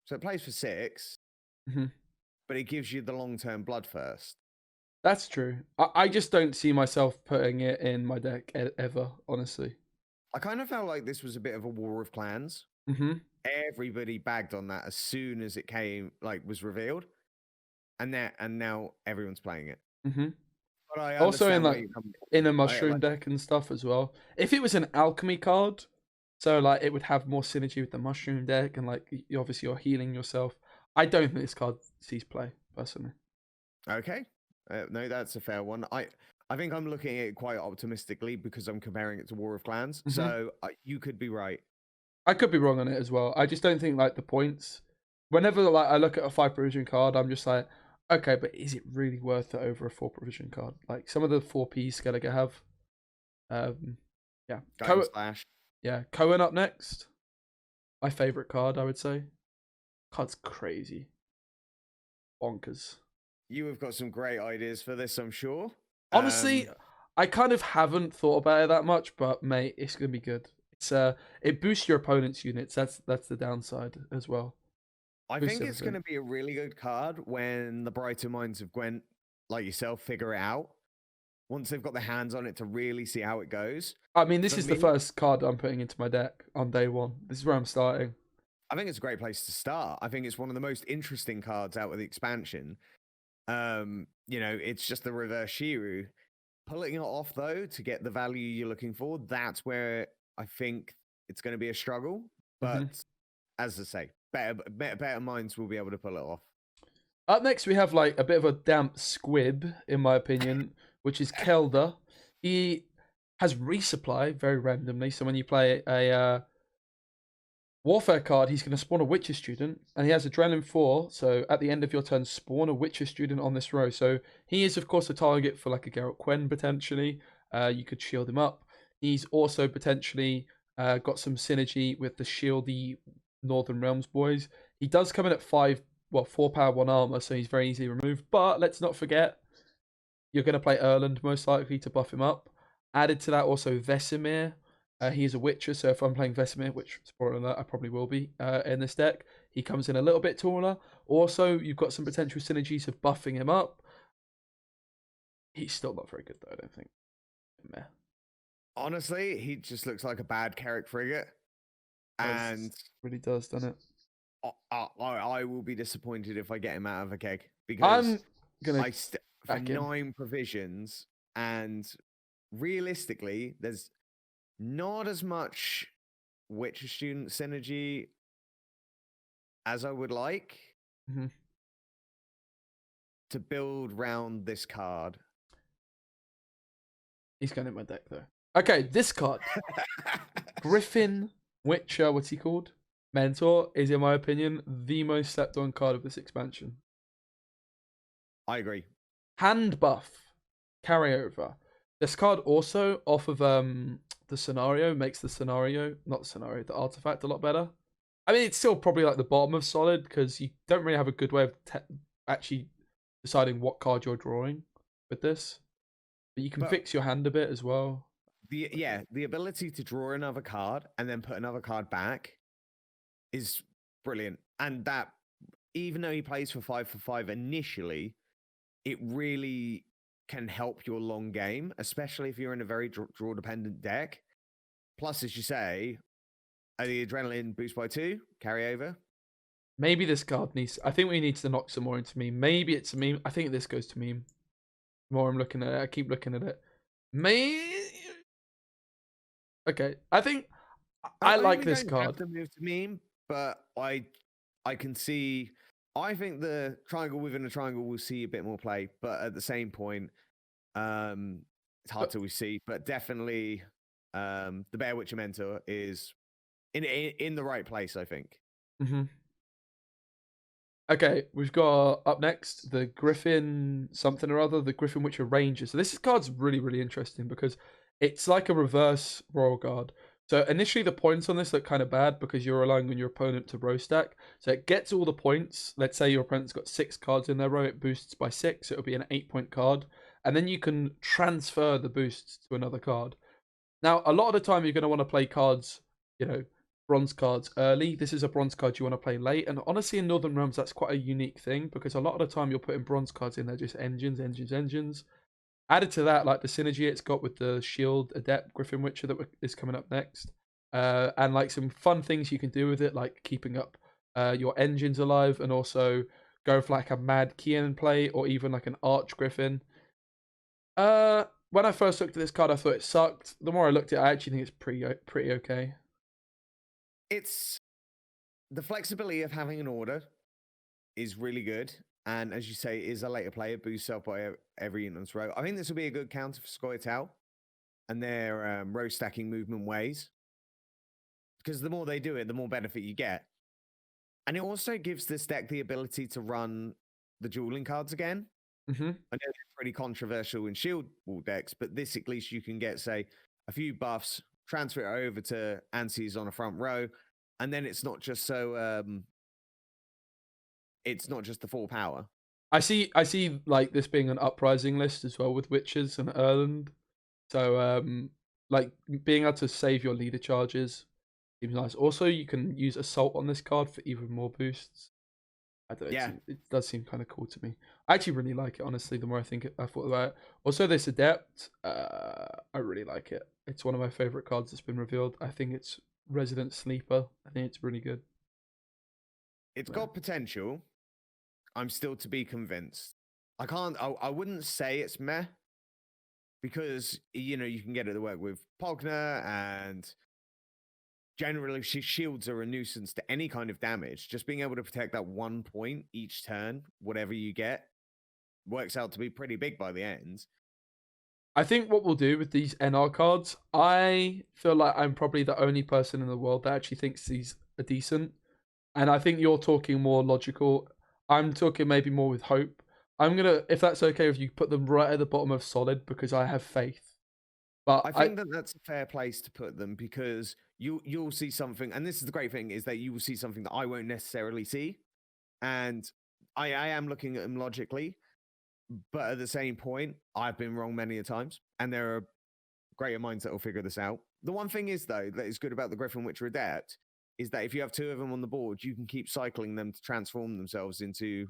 So it plays for 6. But it gives you the long-term Bloodthirst. That's true. I just don't see myself putting it in my deck ever, honestly. I kind of felt like this was a bit of a war of clans. Everybody bagged on that as soon as it was revealed. And now everyone's playing it. But I also in a mushroom deck and stuff as well. If it was an alchemy card, so like it would have more synergy with the mushroom deck, and like obviously you're healing yourself. I don't think this card sees play, personally. Okay. No, that's a fair one. I think I'm looking at it quite optimistically because I'm comparing it to War of Clans. So you could be right. I could be wrong on it as well. I just don't think like the points. Whenever like I look at a 5 provision card, I'm just like, Okay, but is it really worth it over a 4 provision card? Like some of the 4Ps Skellige have. Yeah. Going Slash. Yeah, Cohen up next. My favorite card, I would say. Card's crazy. Bonkers. You have got some great ideas for this, I'm sure. Honestly, I kind of haven't thought about it that much, but mate, it's gonna be good. It's it boosts your opponent's units. That's the downside as well. I think it's going to be a really good card when the brighter minds of Gwent, like yourself, figure it out. Once they've got their hands on it to really see how it goes. I mean, this is the first card I'm putting into my deck on day one. This is where I'm starting. I think it's a great place to start. I think it's one of the most interesting cards out of the expansion. You know, it's just the reverse Shiru. Pulling it off, though, to get the value you're looking for, that's where I think it's going to be a struggle. But as I say, better minds will be able to pull it off. Up next, we have like a bit of a damp squib, in my opinion, which is Kelder. He has resupply very randomly. So when you play a Warfare card, he's going to spawn a Witcher student, and he has Adrenaline 4, so at the end of your turn, spawn a Witcher student on this row. So he is, of course, a target for like a Geralt Quen, potentially. You could shield him up. He's also potentially got some synergy with the shieldy Northern Realms boys. He does come in at 4 power, 1 armor, so he's very easily removed. But let's not forget, you're going to play Erland most likely to buff him up. Added to that, also Vesemir. He is a Witcher, so if I'm playing Vesemir, which, spoiler alert, I probably will be in this deck, he comes in a little bit taller. Also, you've got some potential synergies of buffing him up. He's still not very good, though, I don't think. Meh. Honestly, he just looks like a bad Carrick frigate. And really does, doesn't it? I will be disappointed if I get him out of a keg. Because I'm gonna for 9 provisions, and realistically, there's not as much Witcher student synergy as I would like to build round this card. He's going in my deck, though. Okay, this card. Griffin Witcher, what's he called? Mentor is, in my opinion, the most slept on card of this expansion. I agree. Hand buff. Carryover. This card also, off of the scenario, makes the artifact a lot better. I mean, it's still probably like the bottom of solid because you don't really have a good way of actually deciding what card you're drawing with this. But you can fix your hand a bit as well. The ability to draw another card and then put another card back is brilliant. And that, even though he plays for 5 initially, it really can help your long game, especially if you're in a very draw dependent deck. Plus, as you say, the adrenaline boost by 2 carryover. Maybe this card needs. I think we need to knock some more into meme. Maybe it's a meme. I think this goes to meme. The more I'm looking at it, I keep looking at it. Okay, I think I like this card. Have to move to meme, but I can see. I think the triangle within a triangle will see a bit more play, but at the same point, it's hard to see. But definitely, the Bear Witcher Mentor is in the right place, I think. Okay, we've got up next the Griffin something or other, the Griffin Witcher Ranger. So this card's really, really interesting because it's like a reverse Royal Guard. So initially the points on this look kind of bad because you're relying on your opponent to row stack. So it gets all the points. Let's say your opponent's got 6 cards in their row, it boosts by 6. It'll be an 8-point card. And then you can transfer the boosts to another card. Now, a lot of the time you're going to want to play cards, bronze cards early. This is a bronze card you want to play late. And honestly, in Northern Realms, that's quite a unique thing because a lot of the time you're putting bronze cards in there, just engines. Added to that, like the synergy it's got with the Shield Adept Griffin Witcher that is coming up next. And like some fun things you can do with it, like keeping up your engines alive and also go for like a Mad Kian play or even like an Arch Griffin. When I first looked at this card, I thought it sucked. The more I looked at it, I actually think it's pretty okay. It's the flexibility of having an order is really good. And as you say, is a later player, boosts up by every unit on its row. I think this will be a good counter for Scoia'tael and their row stacking movement ways. Because the more they do it, the more benefit you get. And it also gives this deck the ability to run the dueling cards again. Mm-hmm. I know they're pretty controversial in shield wall decks, but this at least you can get, say, a few buffs, transfer it over to Ansi's on a front row, and then it's not just it's not just the full power. I see like this being an uprising list as well with witches and Erland. So like being able to save your leader charges seems nice. Also, you can use assault on this card for even more boosts. I don't know. Yeah. It does seem kind of cool to me. I actually really like it, honestly, the more I thought about it. Also, this Adept, I really like it. It's one of my favorite cards that's been revealed. I think it's Resident Sleeper. I think it's really good. It's got potential. I'm still to be convinced. I wouldn't say it's meh, because, you know, you can get it to work with Pogner, and generally shields are a nuisance to any kind of damage. Just being able to protect that 1 point each turn, whatever you get, works out to be pretty big by the end. I think what we'll do with these NR cards, I feel like I'm probably the only person in the world that actually thinks these are decent. And I think you're talking more logical. I'm talking maybe more with hope. I'm going to, if that's okay with you, put them right at the bottom of solid because I have faith. But I think that's a fair place to put them, because you'll see something, and this is the great thing, is that you will see something that I won't necessarily see. And I am looking at them logically, but at the same point, I've been wrong many a times, and there are greater minds that will figure this out. The one thing is, though, that is good about the Griffin Witcher Adept is that if you have two of them on the board, you can keep cycling them to transform themselves into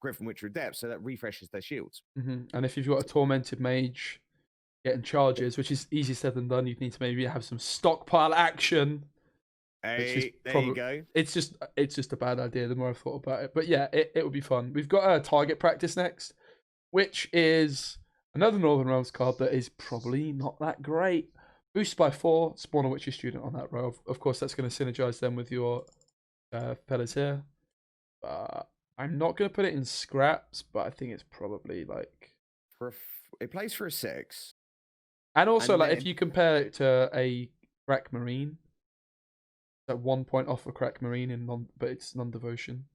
Griffin Witcher Adept, so that refreshes their shields. And if you've got a Tormented Mage getting charges, which is easier said than done, you need to maybe have some stockpile action. Hey, there you go. It's just a bad idea the more I've thought about it. But yeah, it would be fun. We've got a target practice next, which is another Northern Realms card that is probably not that great. Boost by 4, spawn a Witcher student on that row. Of course, that's going to synergize them with your fellas here. I'm not going to put it in scraps, but I think it's probably like... It plays for a 6. And also, like, if you compare it to a Crack Marine, at 1 point off a Crack Marine, but it's non-devotion.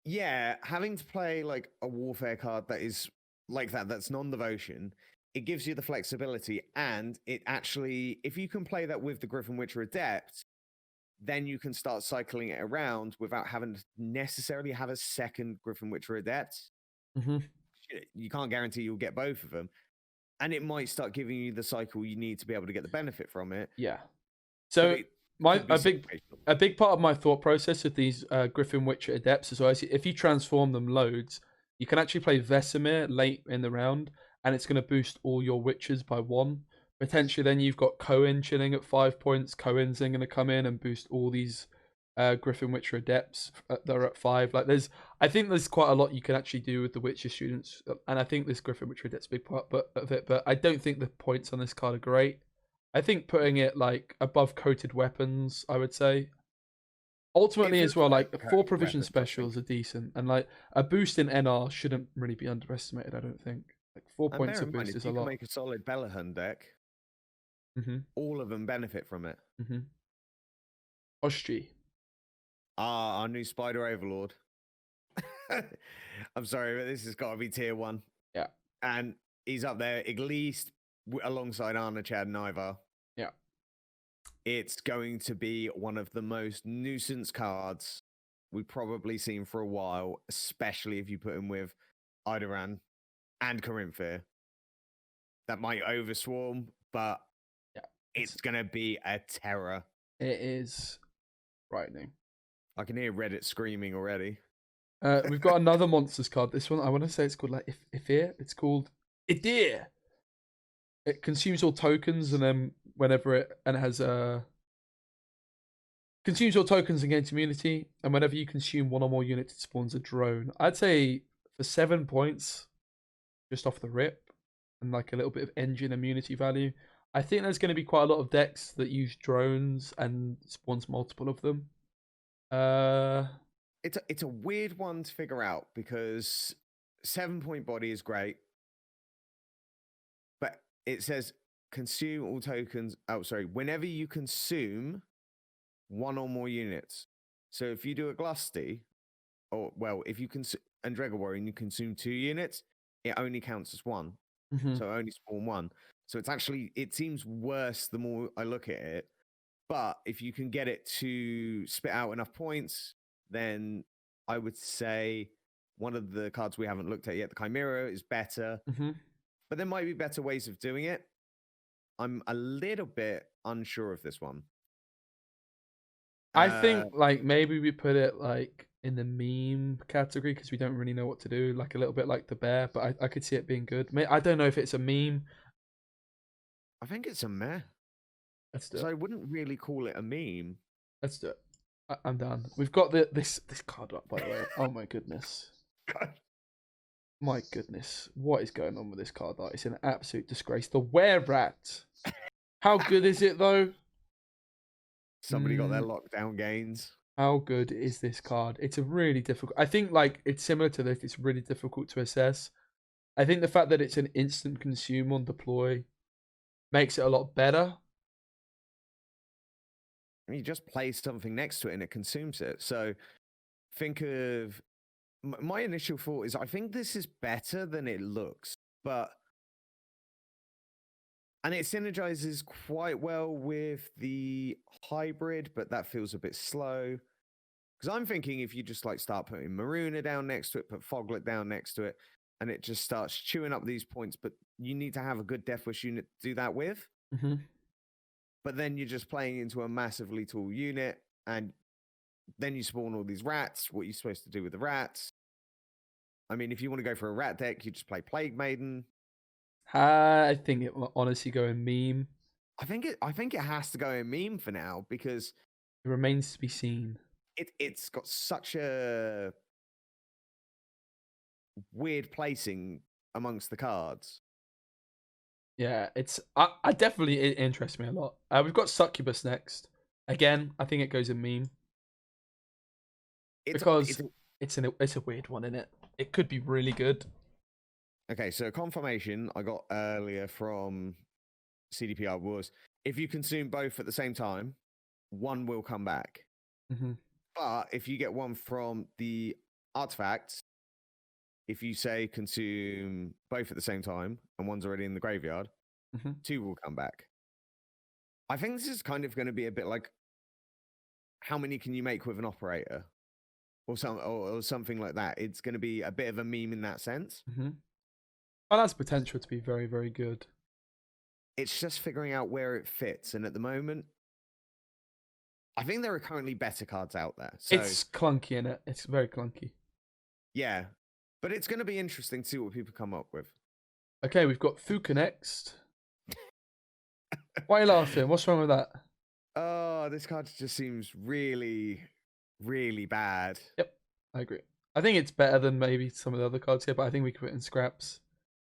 Yeah, having to play like a warfare card that is like that's non-devotion, it gives you the flexibility, and it actually, if you can play that with the Griffin Witcher Adept, then you can start cycling it around without having to necessarily have a second Griffin Witcher Adept. Mm-hmm. You can't guarantee you'll get both of them, and it might start giving you the cycle you need to be able to get the benefit from it. Yeah. So a big part of my thought process with these Griffin Witcher Adepts as well is if you transform them loads, you can actually play Vesemir late in the round, and it's going to boost all your Witchers by 1. Potentially, then you've got Cohen chilling at 5 points. Cohen's then going to come in and boost all these Griffin Witcher Adepts that are at 5. Like, I think there's quite a lot you can actually do with the Witcher students, and I think this Griffin Witcher Adept's a big part of it. But I don't think the points on this card are great. I think putting it like above coated weapons, I would say. Ultimately, as well, like 4 provision specials are decent, and like a boost in NR shouldn't really be underestimated. I don't think like 4 points of boost is a lot. You can make a solid Belahun deck. All of them benefit from it. Oshji. Our new Spider Overlord. I'm sorry, but this has got to be tier 1. Yeah, and he's up there at least alongside Arna, Chad, and Ivar. Yeah. It's going to be one of the most nuisance cards we've probably seen for a while, especially if you put him with Idoran and Corinthia. That might overswarm, but it's going to be a terror. It is frightening. I can hear Reddit screaming already. We've got another monsters card. This one, I want to say it's called like Ifir. It's called Idir. It consumes all tokens, and then it has consumes all tokens and gains immunity. And whenever you consume 1 or more units, it spawns a drone. I'd say for 7 points, just off the rip, and like a little bit of engine immunity value. I think there's going to be quite a lot of decks that use drones and spawns multiple of them. It's a weird one to figure out, because 7-point body is great, but it says consume all tokens. Oh, sorry. Whenever you consume 1 or more units. So if you do a Glusty or well, if you consume Andrega Warrior and you consume 2 units, it only counts as 1. So only spawn 1. So it's actually, it seems worse the more I look at it. But if you can get it to spit out enough points, then I would say one of the cards we haven't looked at yet, the Chimera, is better. But there might be better ways of doing it. I'm a little bit unsure of this one. I think like maybe we put it like in the meme category because we don't really know what to do, like a little bit like the bear, but I could see it being good. I don't know if it's a meme. I think it's a meh. Let's do So it. I wouldn't really call it a meme. Let's do it. I'm done. We've got this card up, by the way. Oh my goodness. My goodness. What is going on with this card art? It's an absolute disgrace. The Were-Rat. How good is it though? Somebody got their lockdown gains. How good is this card? It's a really difficult. I think like it's similar to this. It's really difficult to assess. I think the fact that it's an instant consume on deploy makes it a lot better. You just place something next to it and it consumes it. So think of my initial thought is I think this is better than it looks, and it synergizes quite well with the hybrid, but that feels a bit slow. Because I'm thinking if you just like start putting Maruna down next to it, put Foglet down next to it, and it just starts chewing up these points, but you need to have a good Death Wish unit to do that with. But then you're just playing into a massively tall unit, and then you spawn all these rats. What are you supposed to do with the rats? I mean, if you want to go for a rat deck, you just play Plague Maiden. I think it will honestly go in meme. I think it has to go in meme for now because it remains to be seen. It's got such a weird placing amongst the cards. Yeah, I definitely, it interests me a lot. We've got Succubus next. Again, I think it goes in meme. It's a weird one, isn't it? It could be really good. Okay, so confirmation I got earlier from CDPR was if you consume both at the same time, one will come back. But if you get one from the artifacts, if you say consume both at the same time and one's already in the graveyard, 2 will come back. I think this is kind of going to be a bit like how many can you make with an operator or something like that. It's going to be a bit of a meme in that sense. Well, that's potential to be very, very good. It's just figuring out where it fits. And at the moment, I think there are currently better cards out there. So, it's clunky, innit? It's very clunky. Yeah. But it's going to be interesting to see what people come up with. Okay, we've got Fuka next. Why are you laughing? What's wrong with that? Oh, this card just seems really, really bad. Yep, I agree. I think it's better than maybe some of the other cards here, but I think we could put it in scraps.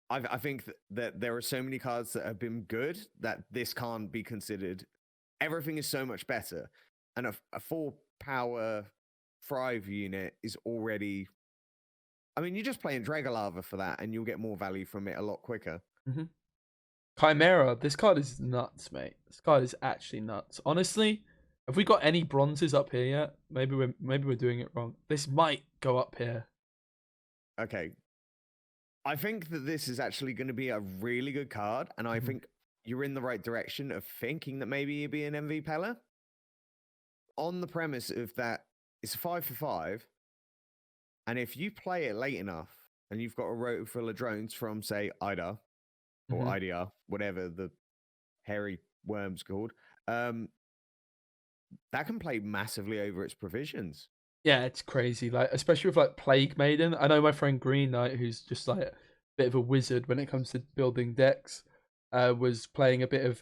I think that there are so many cards that have been good that this can't be considered. Everything is so much better. And a 4-power Thrive unit is already... I mean, you just play in Dragalava for that, and you'll get more value from it a lot quicker. Chimera, this card is nuts, mate. This card is actually nuts. Honestly, have we got any bronzes up here yet? Maybe we're doing it wrong. This might go up here. Okay. I think that this is actually going to be a really good card, and I think you're in the right direction of thinking that maybe you'd be an MV Pella. On the premise of that, it's a 5 for 5. And if you play it late enough and you've got a row full of drones from, say, IDA or IDR, whatever the hairy worm's called, that can play massively over its provisions. Yeah, it's crazy. Like, especially with like Plague Maiden. I know my friend Green Knight, who's just like a bit of a wizard when it comes to building decks, was playing a bit of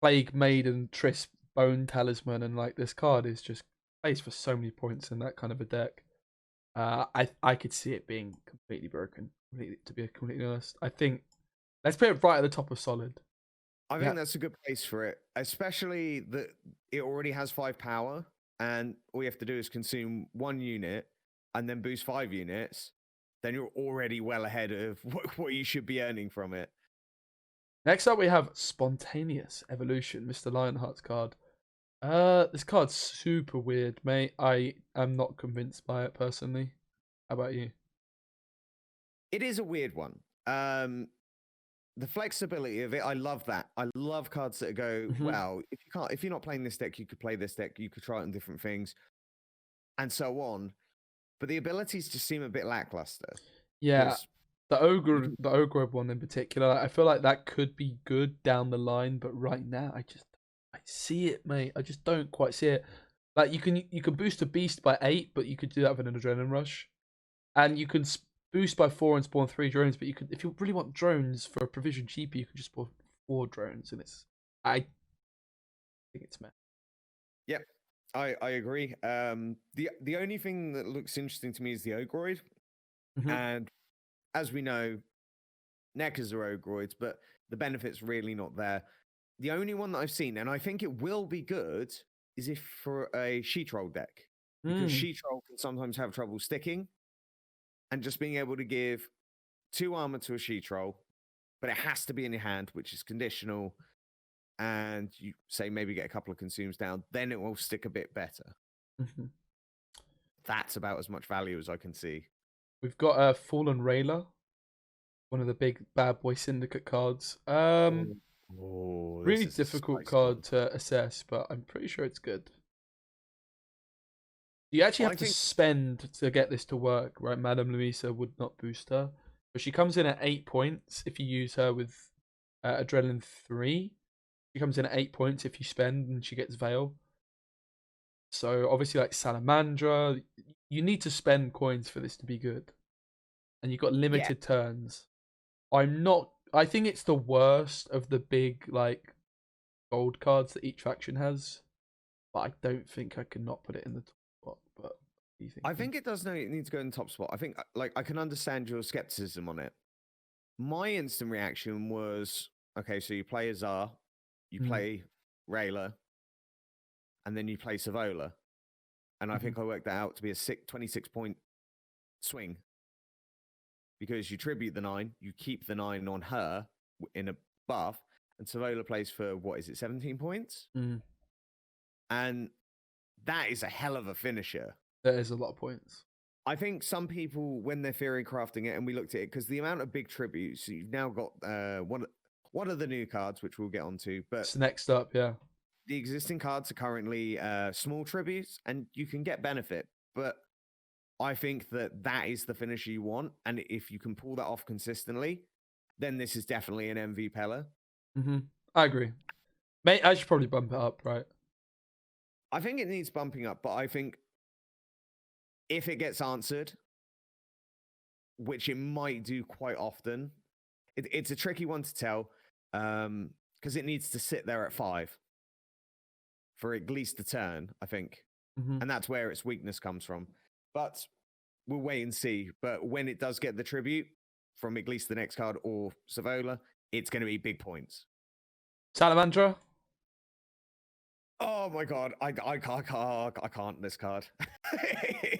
Plague Maiden, Triss, Bone Talisman, and like this card is just plays for so many points in that kind of a deck. I could see it being completely broken, to be completely honest. I think let's put it right at the top of Solid. I think that's a good place for it, especially that it already has 5 power, and all you have to do is consume 1 unit and then boost 5 units. Then you're already well ahead of what you should be earning from it. Next up, we have Spontaneous Evolution, Mr. Lionheart's card. This card's super weird, mate. I am not convinced by it personally. How about you? It is a weird one. The flexibility of it, I love that. I love cards that go, Hmm. well, if you're not playing this deck, you could play this deck, you could try it on different things, and so on. But the abilities just seem a bit lackluster Yeah, because the ogre one in particular. I feel like that could be good down the line, but right now I see it, mate. I just don't quite see it. Like you can boost a beast by 8, but you could do that with an adrenaline rush, and you can boost by 4 and spawn 3 drones. But you could, if you really want drones for a provision cheaper, you can just spawn 4 drones, and I think it's meh. Yep, I agree. The only thing that looks interesting to me is the Ogroid, Hmm. and as we know, Neckers are Ogroids, but the benefit's really not there. The only one that I've seen, and I think it will be good, is if for a She-Troll deck, because Mm. She-Troll can sometimes have trouble sticking, and just being able to give 2 armor to a She-Troll, but it has to be in your hand, which is conditional, and you say maybe get a couple of consumes down, then it will stick a bit better. Hmm. That's about as much value as I can see. We've got a Fallen Railer, one of the big bad boy syndicate cards. This Really is a difficult spicy one. card to assess, but I'm pretty sure it's good. You actually have I to think, spend to get this to work, right? Madame Louisa would not boost her, but she comes in at 8 points if you use her with Adrenaline 3. She comes in at 8 points if you spend, and she gets Veil. So obviously, like Salamandra, you need to spend coins for this to be good, and you've got yeah, limited turns. I'm not. I think it's the worst of the big like gold cards that each faction has, but I don't think I can not put it in the top spot. But what are you I thinking? think it does need to go in the top spot. I think, like, I can understand your skepticism on it. My instant reaction was, okay, so you play Azar, you Mm, play Rayla, and then you play Savola. And I mhm, think I worked that out to be a 26-point swing because you tribute the 9, you keep the 9 on her in a buff, and Savola plays for, what is it, 17 points? mm. And that is a hell of a finisher. That is a lot of points. I think some people, when they're theory crafting it, and we looked at it, because the amount of big tributes, you've now got one of the new cards, which we'll get onto, but So next up, yeah. the existing cards are currently small tributes, and you can get benefit. But I think that is the finisher you want, and if you can pull that off consistently, then this is definitely an MV Pella. Hmm. I agree. Mate, I should probably bump it up, right? I think it needs bumping up, but I think if it gets answered, which it might do quite often, it's a tricky one to tell because it needs to sit there at 5 for at least a turn, I think. Hmm. And that's where its weakness comes from. But we'll wait and see. But when it does get the tribute from at least the next card or Savola, it's going to be big points. Salamandra. Oh my god, I can't this card.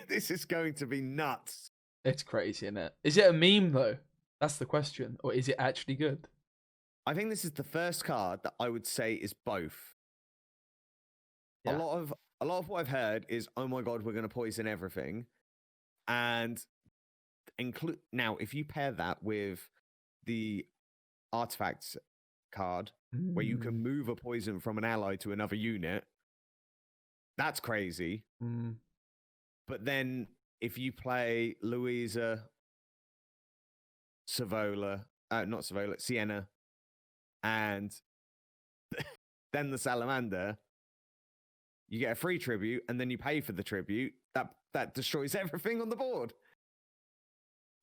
This is going to be nuts. It's crazy, isn't it? Is it a meme though? That's the question, or is it actually good? I think this is the first card that I would say is both. Yeah. A lot of what I've heard is, oh my god, we're going to poison everything, and include now if you pair that with the artifacts card where you can Mm, move a poison from an ally to another unit, that's crazy. mm, But then if you play Louisa, Savola, not Savola, Sienna, and then the Salamander, you get a free tribute, and then you pay for the tribute. That destroys everything on the board.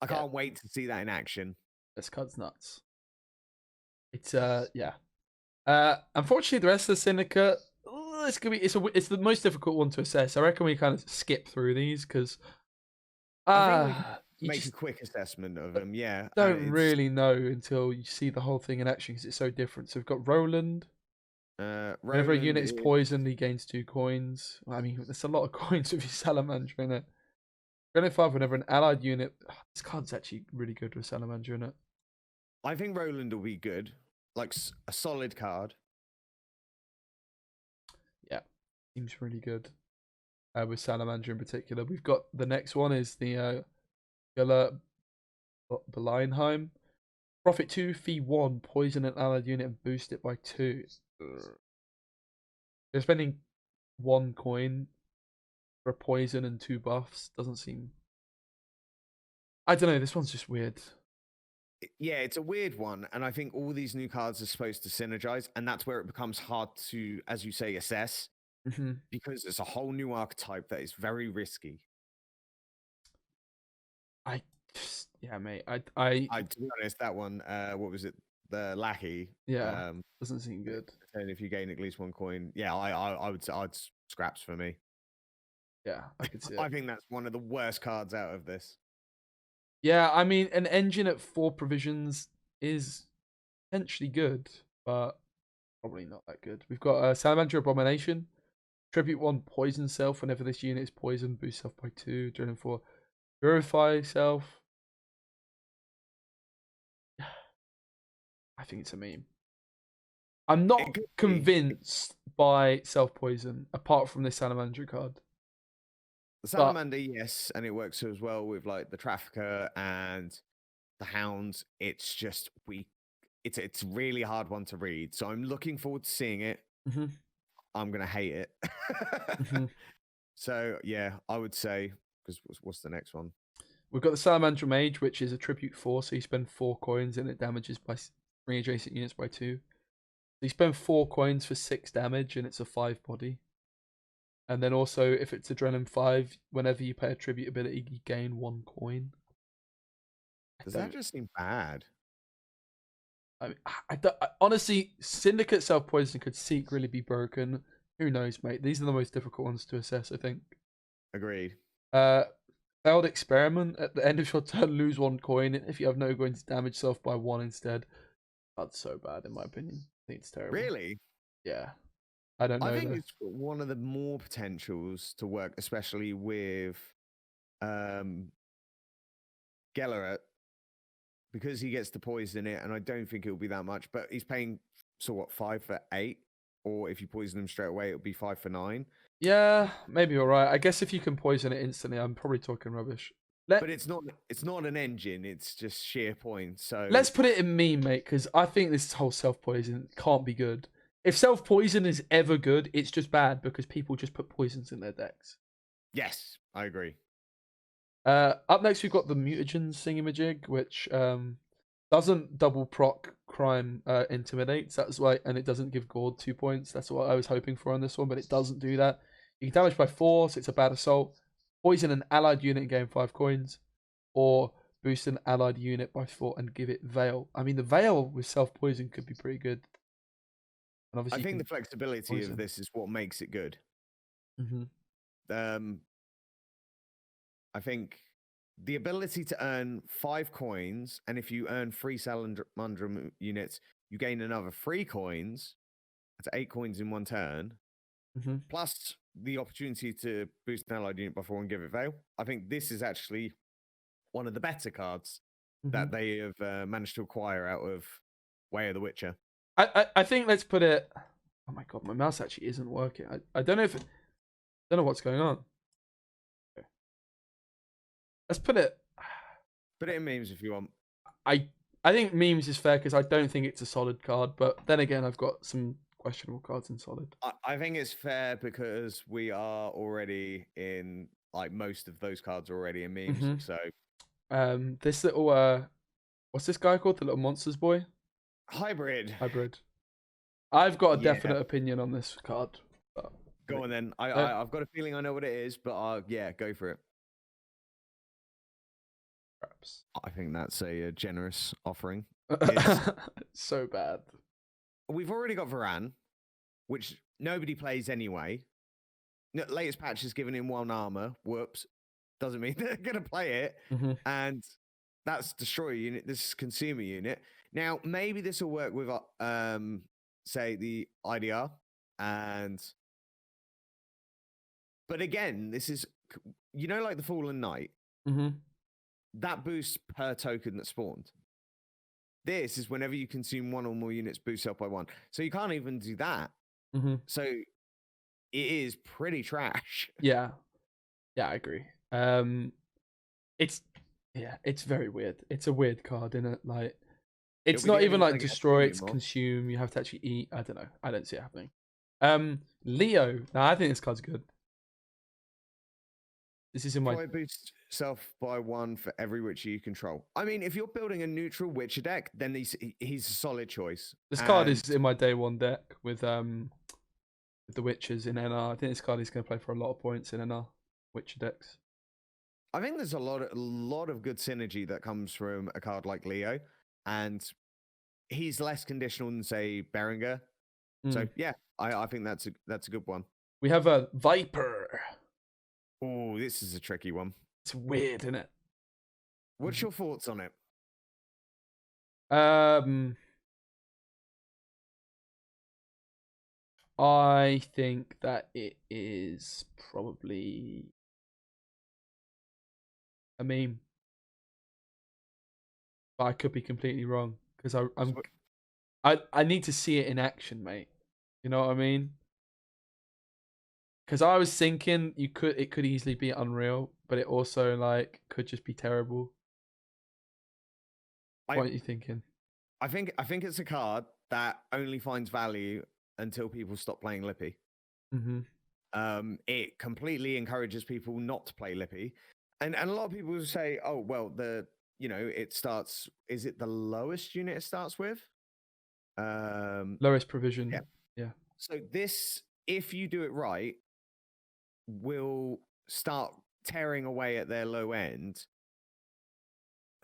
I yeah, can't wait to see that in action. this card's nuts. It's yeah. Unfortunately, the rest of the syndicate, it's gonna be it's the most difficult one to assess. I reckon we kind of skip through these because I think we can you make a just quick assessment of them. Yeah, don't it's really know until you see the whole thing in action because it's so different. So we've got Roland. Whenever a Roland unit is is poisoned, he gains 2 coins. Well, I mean, there's a lot of coins with your Salamander in it. Granite 5, whenever an allied unit. This card's actually really good with Salamander in it. I think Roland will be good, like a solid card. Yeah. seems really good. With Salamander in particular. We've got the next one is the Gala Berleinheim. Profit 2, fee 1, poison an allied unit and boost it by 2. They're spending 1 coin for a poison and 2 buffs. Doesn't seem. I don't know. This one's just weird. Yeah, it's a weird one, and I think all these new cards are supposed to synergize, and that's where it becomes hard to, as you say, assess. Because it's a whole new archetype that is very risky. Yeah, mate. I to be honest, that one, what was it? The lackey. Yeah, doesn't seem good. And if you gain at least 1 coin, yeah, I would say I'd scraps for me. Yeah, I could see it. I think that's one of the worst cards out of this. Yeah, I mean, an engine at 4 provisions is potentially good, but probably not that good. We've got a Salamander Abomination. Tribute 1, poison self. Whenever this unit is poisoned, boost self by 2. Drilling 4, purify self. I think it's a meme. I'm not convinced by self poison, apart from this Salamander card. The Salamander, yes, and it works as well with like the Trafficker and the Hounds. It's just it's a really hard one to read. So I'm looking forward to seeing it. I'm gonna hate it. So yeah, I would say, because what's the next one? We've got the Salamander Mage, which is a tribute 4, so you spend 4 coins and it damages by 3 adjacent units by 2. So you spend 4 coins for 6 damage and it's a 5 body. And then also, if it's Adrenaline 5, whenever you pay a tribute ability, you gain 1 coin. Does that just seem bad? I mean, honestly, Syndicate self-poison could secretly be broken. Who knows, mate? These are the most difficult ones to assess, I think. Agreed. Failed Experiment. At the end of your turn, lose 1 coin. If you have no coins, damage self by 1 instead. That's so bad, in my opinion. I think it's terrible. Really? Yeah. I don't know. I think it's one of the more potentials to work, especially with Gellert, because he gets to poison it, and I don't think it'll be that much, but he's paying, so what, 5 for 8? Or if you poison him straight away, it'll be 5 for 9. Yeah, maybe you're right. I guess if you can poison it instantly, I'm probably talking rubbish. But it's not an engine, it's just sheer points. So let's put it in meme, mate, because I think this whole self-poison can't be good. If self-poison is ever good, it's just bad because people just put poisons in their decks. Yes, I agree. Up next, we've got the Mutagens Thingamajig, which doesn't double proc crime intimidates. That's why, and it doesn't give Gord 2 points. That's what I was hoping for on this one, but it doesn't do that. You can damage by 4, so it's a bad assault. Poison an allied unit and gain 5 coins, or boost an allied unit by 4 and give it Veil. I mean, the Veil with self-poison could be pretty good. And obviously I think the flexibility of this is what makes it good. I think the ability to earn 5 coins, and if you earn 3 Salamander units, you gain another 3 coins. That's 8 coins in 1 turn. Plus the opportunity to boost an allied unit by 4 and give it Veil. I think this is actually one of the better cards that they have managed to acquire out of Way of the Witcher. I think let's put it. Oh my god, my mouse actually isn't working. I don't know if I don't know what's going on. Okay. Let's put it. Put it in memes if you want. I think memes is fair because I don't think it's a solid card, but then again, I've got some questionable cards in solid. I think it's fair because we are already in, like, most of those cards are already in memes. So this little what's this guy called? The little monsters boy? Hybrid. I've got a definite opinion on this card. Go on then. I've got a feeling I know what it is, but yeah, go for it. Perhaps. I think that's a generous offering. It's so bad. We've already got Varane, which nobody plays anyway. Latest patch has given him 1 armor. Whoops. Doesn't mean they're going to play it. And that's Destroyer unit. This is Consumer unit. Now, maybe this will work with, say, the IDR. But again, this is, like the Fallen Knight? That boosts per token that spawned. This is whenever you consume 1 or more units, boost up by 1. So you can't even do that. So it is pretty trash. Yeah, I agree. It's it's very weird. It's a weird card, isn't it? Like, It'll it's be the not only even one like I get destroy, it's anymore. consume. You have to actually eat. I don't know. I don't see it happening. Leo. Now I think this card's good. This is in my. Probably boost self by 1 for every Witcher you control. I mean, if you're building a neutral Witcher deck, then he's a solid choice. This card is in my day one deck with the Witchers in NR. I think this card is going to play for a lot of points in NR Witcher decks. I think there's a lot of good synergy that comes from a card like Leo, and he's less conditional than say Berenger. So yeah, I think that's a good one. We have a Viper. Oh, this is a tricky one. It's weird, isn't it? What's your thoughts on it? I think that it is probably a meme, but I could be completely wrong because I need to see it in action, mate. You know what I mean? Because I was thinking it could easily be Unreal, but it also like could just be terrible. What are you thinking? I think it's a card that only finds value until people stop playing Lippy. It completely encourages people not to play Lippy, and a lot of people will say, "Oh, well, it starts. Is it the lowest unit it starts with? Lowest provision. Yeah. So this, if you do it right, will start tearing away at their low end.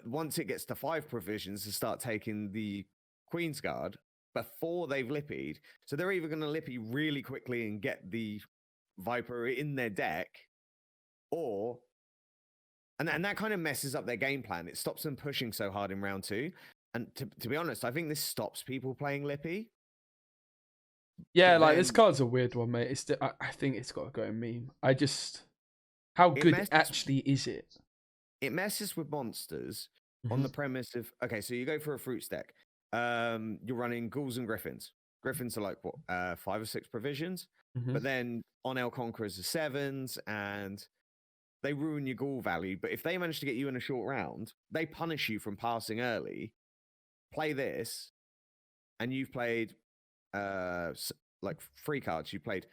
Once it gets to 5 provisions, to start taking the Queen's Guard before they've Lippied. So they're either going to Lippy really quickly and get the Viper in their deck, or and that kind of messes up their game plan. It stops them pushing so hard in round 2. And to be honest, I think this stops people playing Lippy. Yeah, like this card's a weird one, mate. I think it's got to go in meme. How good actually is it? It messes with monsters on the premise of, okay, so you go for a fruits deck. You're running ghouls and griffins. Griffins are like what, 5 or 6 provisions, but then on El Conquerors are 7s, and they ruin your ghoul value. But if they manage to get you in a short round, they punish you from passing early. Play this, and you've played like 3 cards. You played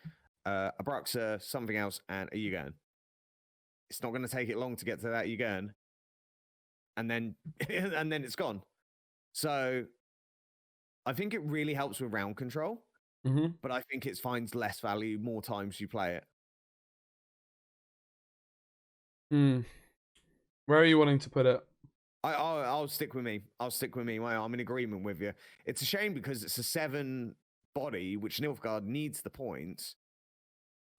Abraxa, something else, and a Ugin. It's not going to take it long to get to that Ugin, and then it's gone. So I think it really helps with round control, but I think it finds less value more times you play it. Where are you wanting to put it? I'll stick with me. I'm in agreement with you. It's a shame because it's a 7 body, which Nilfgaard needs the points.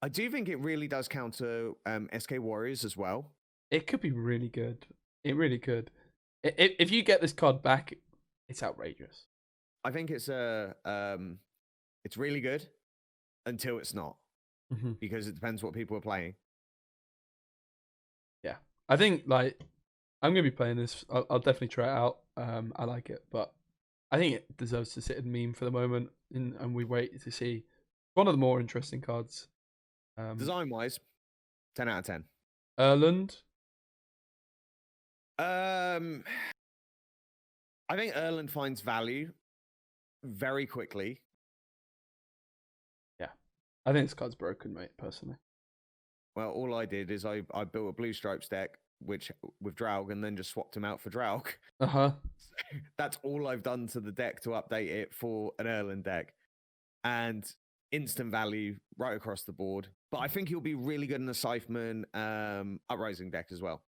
I do think it really does counter SK Warriors as well. It could be really good. It really could. If you get this card back, it's outrageous. I think it's really good until it's not, because it depends what people are playing. Yeah, I think like I'm gonna be playing this. I'll definitely try it out. I like it, but I think it deserves to sit in meme for the moment, and we wait to see. One of the more interesting cards. Design wise, 10 out of 10. Erland. I think Erland finds value very quickly. Yeah, I think this card's broken, mate. Personally. Well, all I did is I built a blue stripes deck, which with Draug, and then just swapped him out for Draug. So that's all I've done to the deck to update it for an Erland deck, and instant value right across the board. But I think he'll be really good in the Scytheman Uprising deck as well.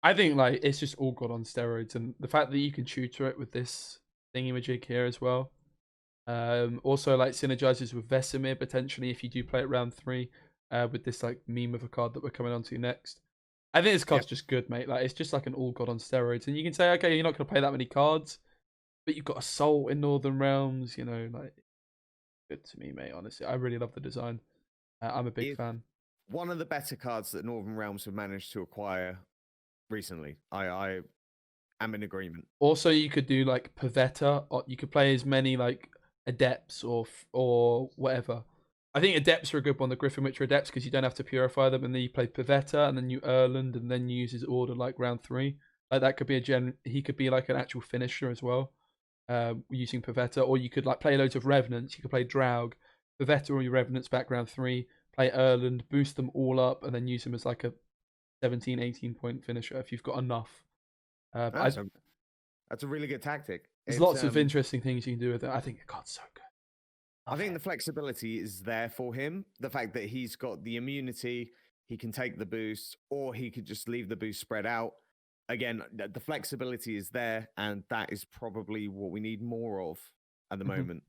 I think like it's just all good on steroids, and the fact that you can tutor it with this thingy-majig here as well. Also like synergizes with Vesemir potentially if you do play it round 3 with this like meme of a card that we're coming on to next. I think this card's just good, mate. Like it's just like an all god on steroids, and you can say, okay, you're not going to play that many cards, but you've got Assault in Northern Realms. You know, like good to me, mate. Honestly, I really love the design. I'm a big fan. One of the better cards that Northern Realms have managed to acquire recently. I am in agreement. Also, you could do like Pavetta, or you could play as many like Adepts or whatever. I think Adepts are a good one, the Griffin Witcher Adepts, because you don't have to purify them, and then you play Pavetta, and then you Erland, and then you use his order like round 3. Like that could be he could be like an actual finisher as well, using Pavetta, or you could like play loads of Revenants. You could play Draug, Pavetta, or your Revenants back round 3, play Erland, boost them all up, and then use them as like a 17, 18 point finisher if you've got enough. That's a really good tactic. There's lots of interesting things you can do with it. I think God's so good. I think the flexibility is there for him. The fact that he's got the immunity, he can take the boost, or he could just leave the boost spread out. Again, the flexibility is there, and that is probably what we need more of at the moment.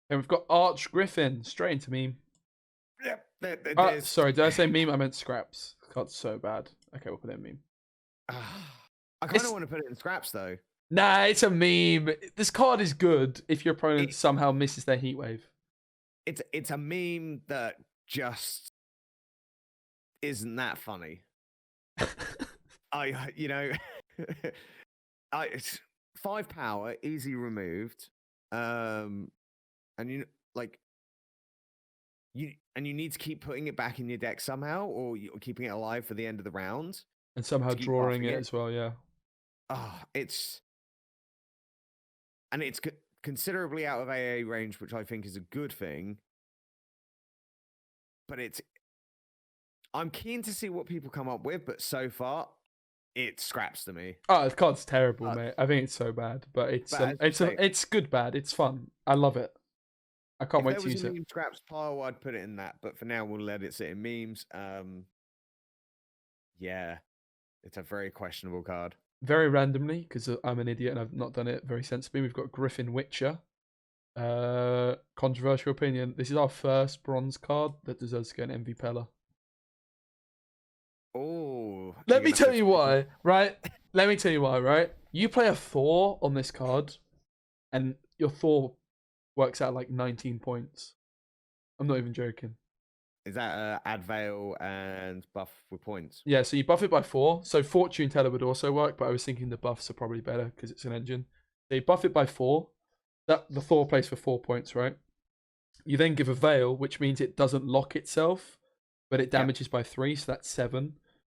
And we've got Arch Griffin, straight into meme. Yep. Sorry, did I say meme? I meant scraps. God's so bad. Okay, we'll put it in meme. I kind of want to put it in scraps, though. Nah, it's a meme. This card is good if your opponent somehow misses their heat wave. It's a meme that just isn't that funny. It's 5 power, easy removed, and you need to keep putting it back in your deck somehow, or you're keeping it alive for the end of the round, and somehow drawing it as well. Yeah. It's considerably out of AA range, which I think is a good thing. But I'm keen to see what people come up with, but so far, it scraps to me. Oh, the card's terrible, mate. I think it's so bad, but it's good bad. It's fun. I love it. I can't wait to use it. If there was a meme scraps pile, I'd put it in that. But for now, we'll let it sit in memes. Yeah, it's a very questionable card. Very randomly, because I'm an idiot and I've not done it very sensibly. We've got Griffin Witcher. Controversial opinion. This is our first bronze card that deserves to get an MV Pella. Oh. Let me tell you why, right? Let me tell you why, right? You play a Thor on this card, and your Thor works out like 19 points. I'm not even joking. Is that add veil and buff with points? Yeah, so you buff it by 4. So Fortune Teller would also work, but I was thinking the buffs are probably better because it's an engine. So you buff it by 4. That the Thor plays for 4 points, right? You then give a veil, which means it doesn't lock itself, but it damages by 3, so that's 7.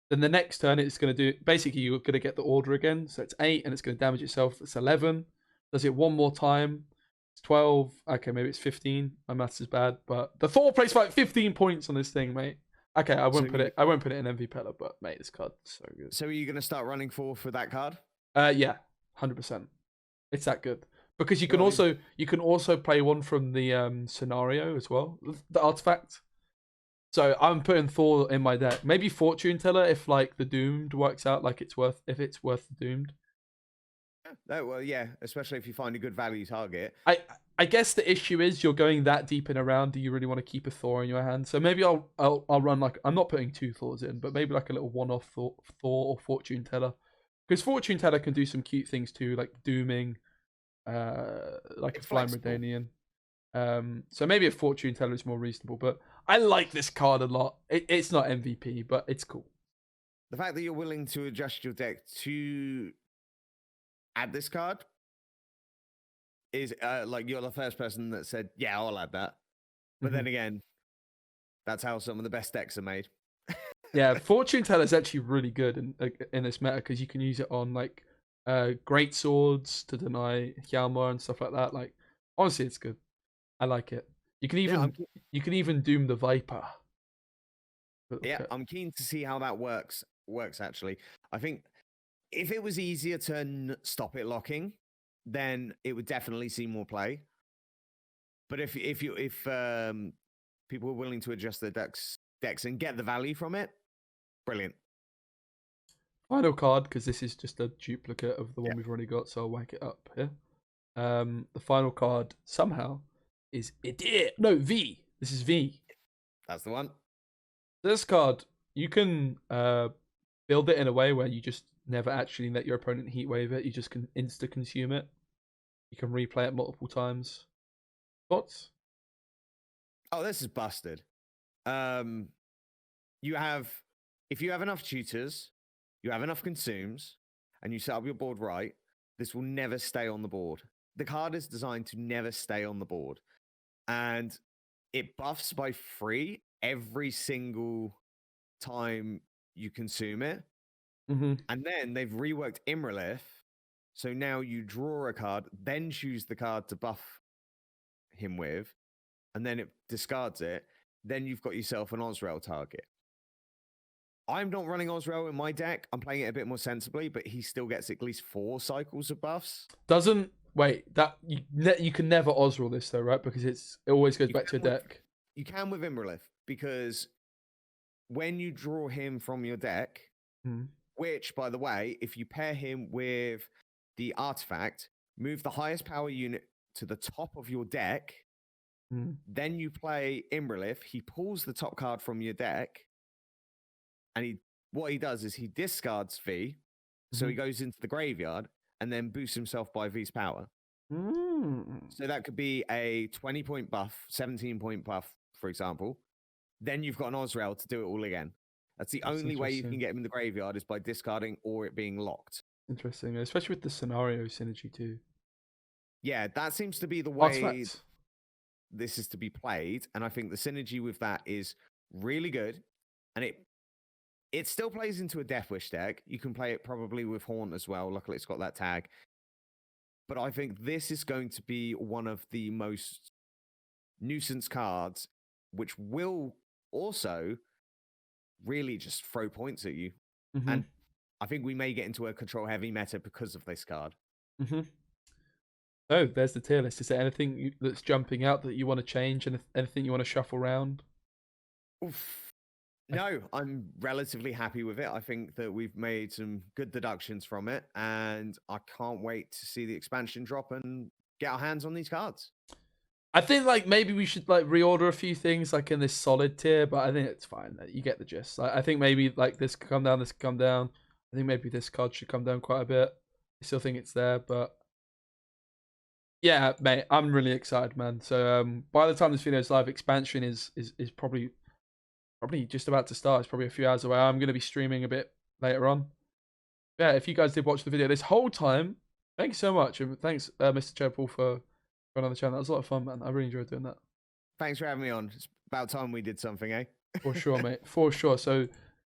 Then the next turn, it's going to do... Basically, you're going to get the order again, so it's 8, and it's going to damage itself. That's 11. Does it one more time. It's 12. Okay, maybe it's 15. My maths is bad, but the Thor plays for like 15 points on this thing, mate. Okay, I won't put it in MV Pella, but mate, this card's so good. So are you going to start running for that card? Yeah, 100%. It's that good. Because you can also play one from the scenario as well, the artifact. So I'm putting Thor in my deck. Maybe Fortune Teller if like the Doomed works out like it's worth the Doomed. No, well, yeah, especially if you find a good value target. I guess the issue is you're going that deep in a round. Do you really want to keep a Thor in your hand? So maybe I'll run like, I'm not putting 2 Thors in, but maybe like a little one-off Thor or Fortune Teller, because Fortune Teller can do some cute things too, like dooming, like it's a Flying Redanian. So maybe a Fortune Teller is more reasonable, but I like this card a lot. It's not MVP, but it's cool. The fact that you're willing to adjust your deck to add this card is like you're the first person that said, yeah, I'll add that. But then again, that's how some of the best decks are made. Yeah, Fortune Teller is actually really good in this meta because you can use it on like great swords to deny Hjalmar and stuff like that. Like honestly, it's good. I like it. You can even doom the Viper. Yeah, I'm keen to see how that works actually. I think if it was easier to stop it locking, then it would definitely see more play. But if people are willing to adjust their decks and get the value from it, brilliant. Final card, because this is just a duplicate of the one we've already got, so I'll whack it up here. The final card somehow is V. This is V. That's the one. This card, you can build it in a way where you just never actually let your opponent heat wave it. You just can insta consume it. You can replay it multiple times. Thoughts? Oh, this is busted. If you have enough tutors, you have enough consumes, and you set up your board right, this will never stay on the board. The card is designed to never stay on the board. And it buffs by 3 every single time you consume it. Mm-hmm. And then they've reworked Imrelith. So now you draw a card, then choose the card to buff him with, and then it discards it. Then you've got yourself an Ozrel target. I'm not running Ozrel in my deck. I'm playing it a bit more sensibly, but he still gets at least 4 cycles of buffs. Wait, that you can never Ozrel this though, right? Because it always goes back to your deck. You can with Imrelith, because when you draw him from your deck, which, by the way, if you pair him with the artifact, move the highest power unit to the top of your deck, then you play Imrelith, he pulls the top card from your deck, and what he does is he discards V, so he goes into the graveyard, and then boosts himself by V's power. So that could be a 20-point buff, 17-point buff, for example. Then you've got an Ozrel to do it all again. That's the only way you can get him in the graveyard, is by discarding or it being locked. Interesting, especially with the scenario synergy too. Yeah, that seems to be the way this is to be played, and I think the synergy with that is really good, and it still plays into a Death Wish deck. You can play it probably with Haunt as well. Luckily, it's got that tag. But I think this is going to be one of the most nuisance cards, which will also really just throw points at you. And I think we may get into a control-heavy meta because of this card. Oh, there's the tier list. Is there anything that's jumping out that you want to change, and anything you want to shuffle around? No, I'm relatively happy with it. I think that we've made some good deductions from it, and I can't wait to see the expansion drop and get our hands on these cards. I think maybe we should reorder a few things in this solid tier, but I think it's fine. You get the gist. I think maybe this could come down, this could come down. I think maybe this card should come down quite a bit. I still think it's there, but yeah, mate, I'm really excited, man. So by the time this video is live, expansion is probably just about to start. It's probably a few hours away. I'm going to be streaming a bit later on. Yeah, if you guys did watch the video this whole time, thank you so much, and thanks, Mr. Chedpool, for on the channel. That was a lot of fun, man. I really enjoyed doing that. Thanks for having me on. It's about time we did something, eh? For sure, mate. For sure. So,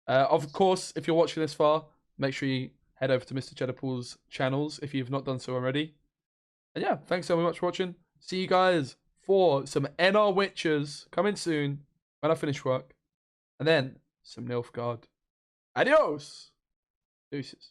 of course, if you're watching this far, make sure you head over to Mr. Chedpool's channels if you've not done so already. And yeah, thanks so much for watching. See you guys for some NR Witchers coming soon when I finish work. And then some Nilfgaard. Adios! Deuces.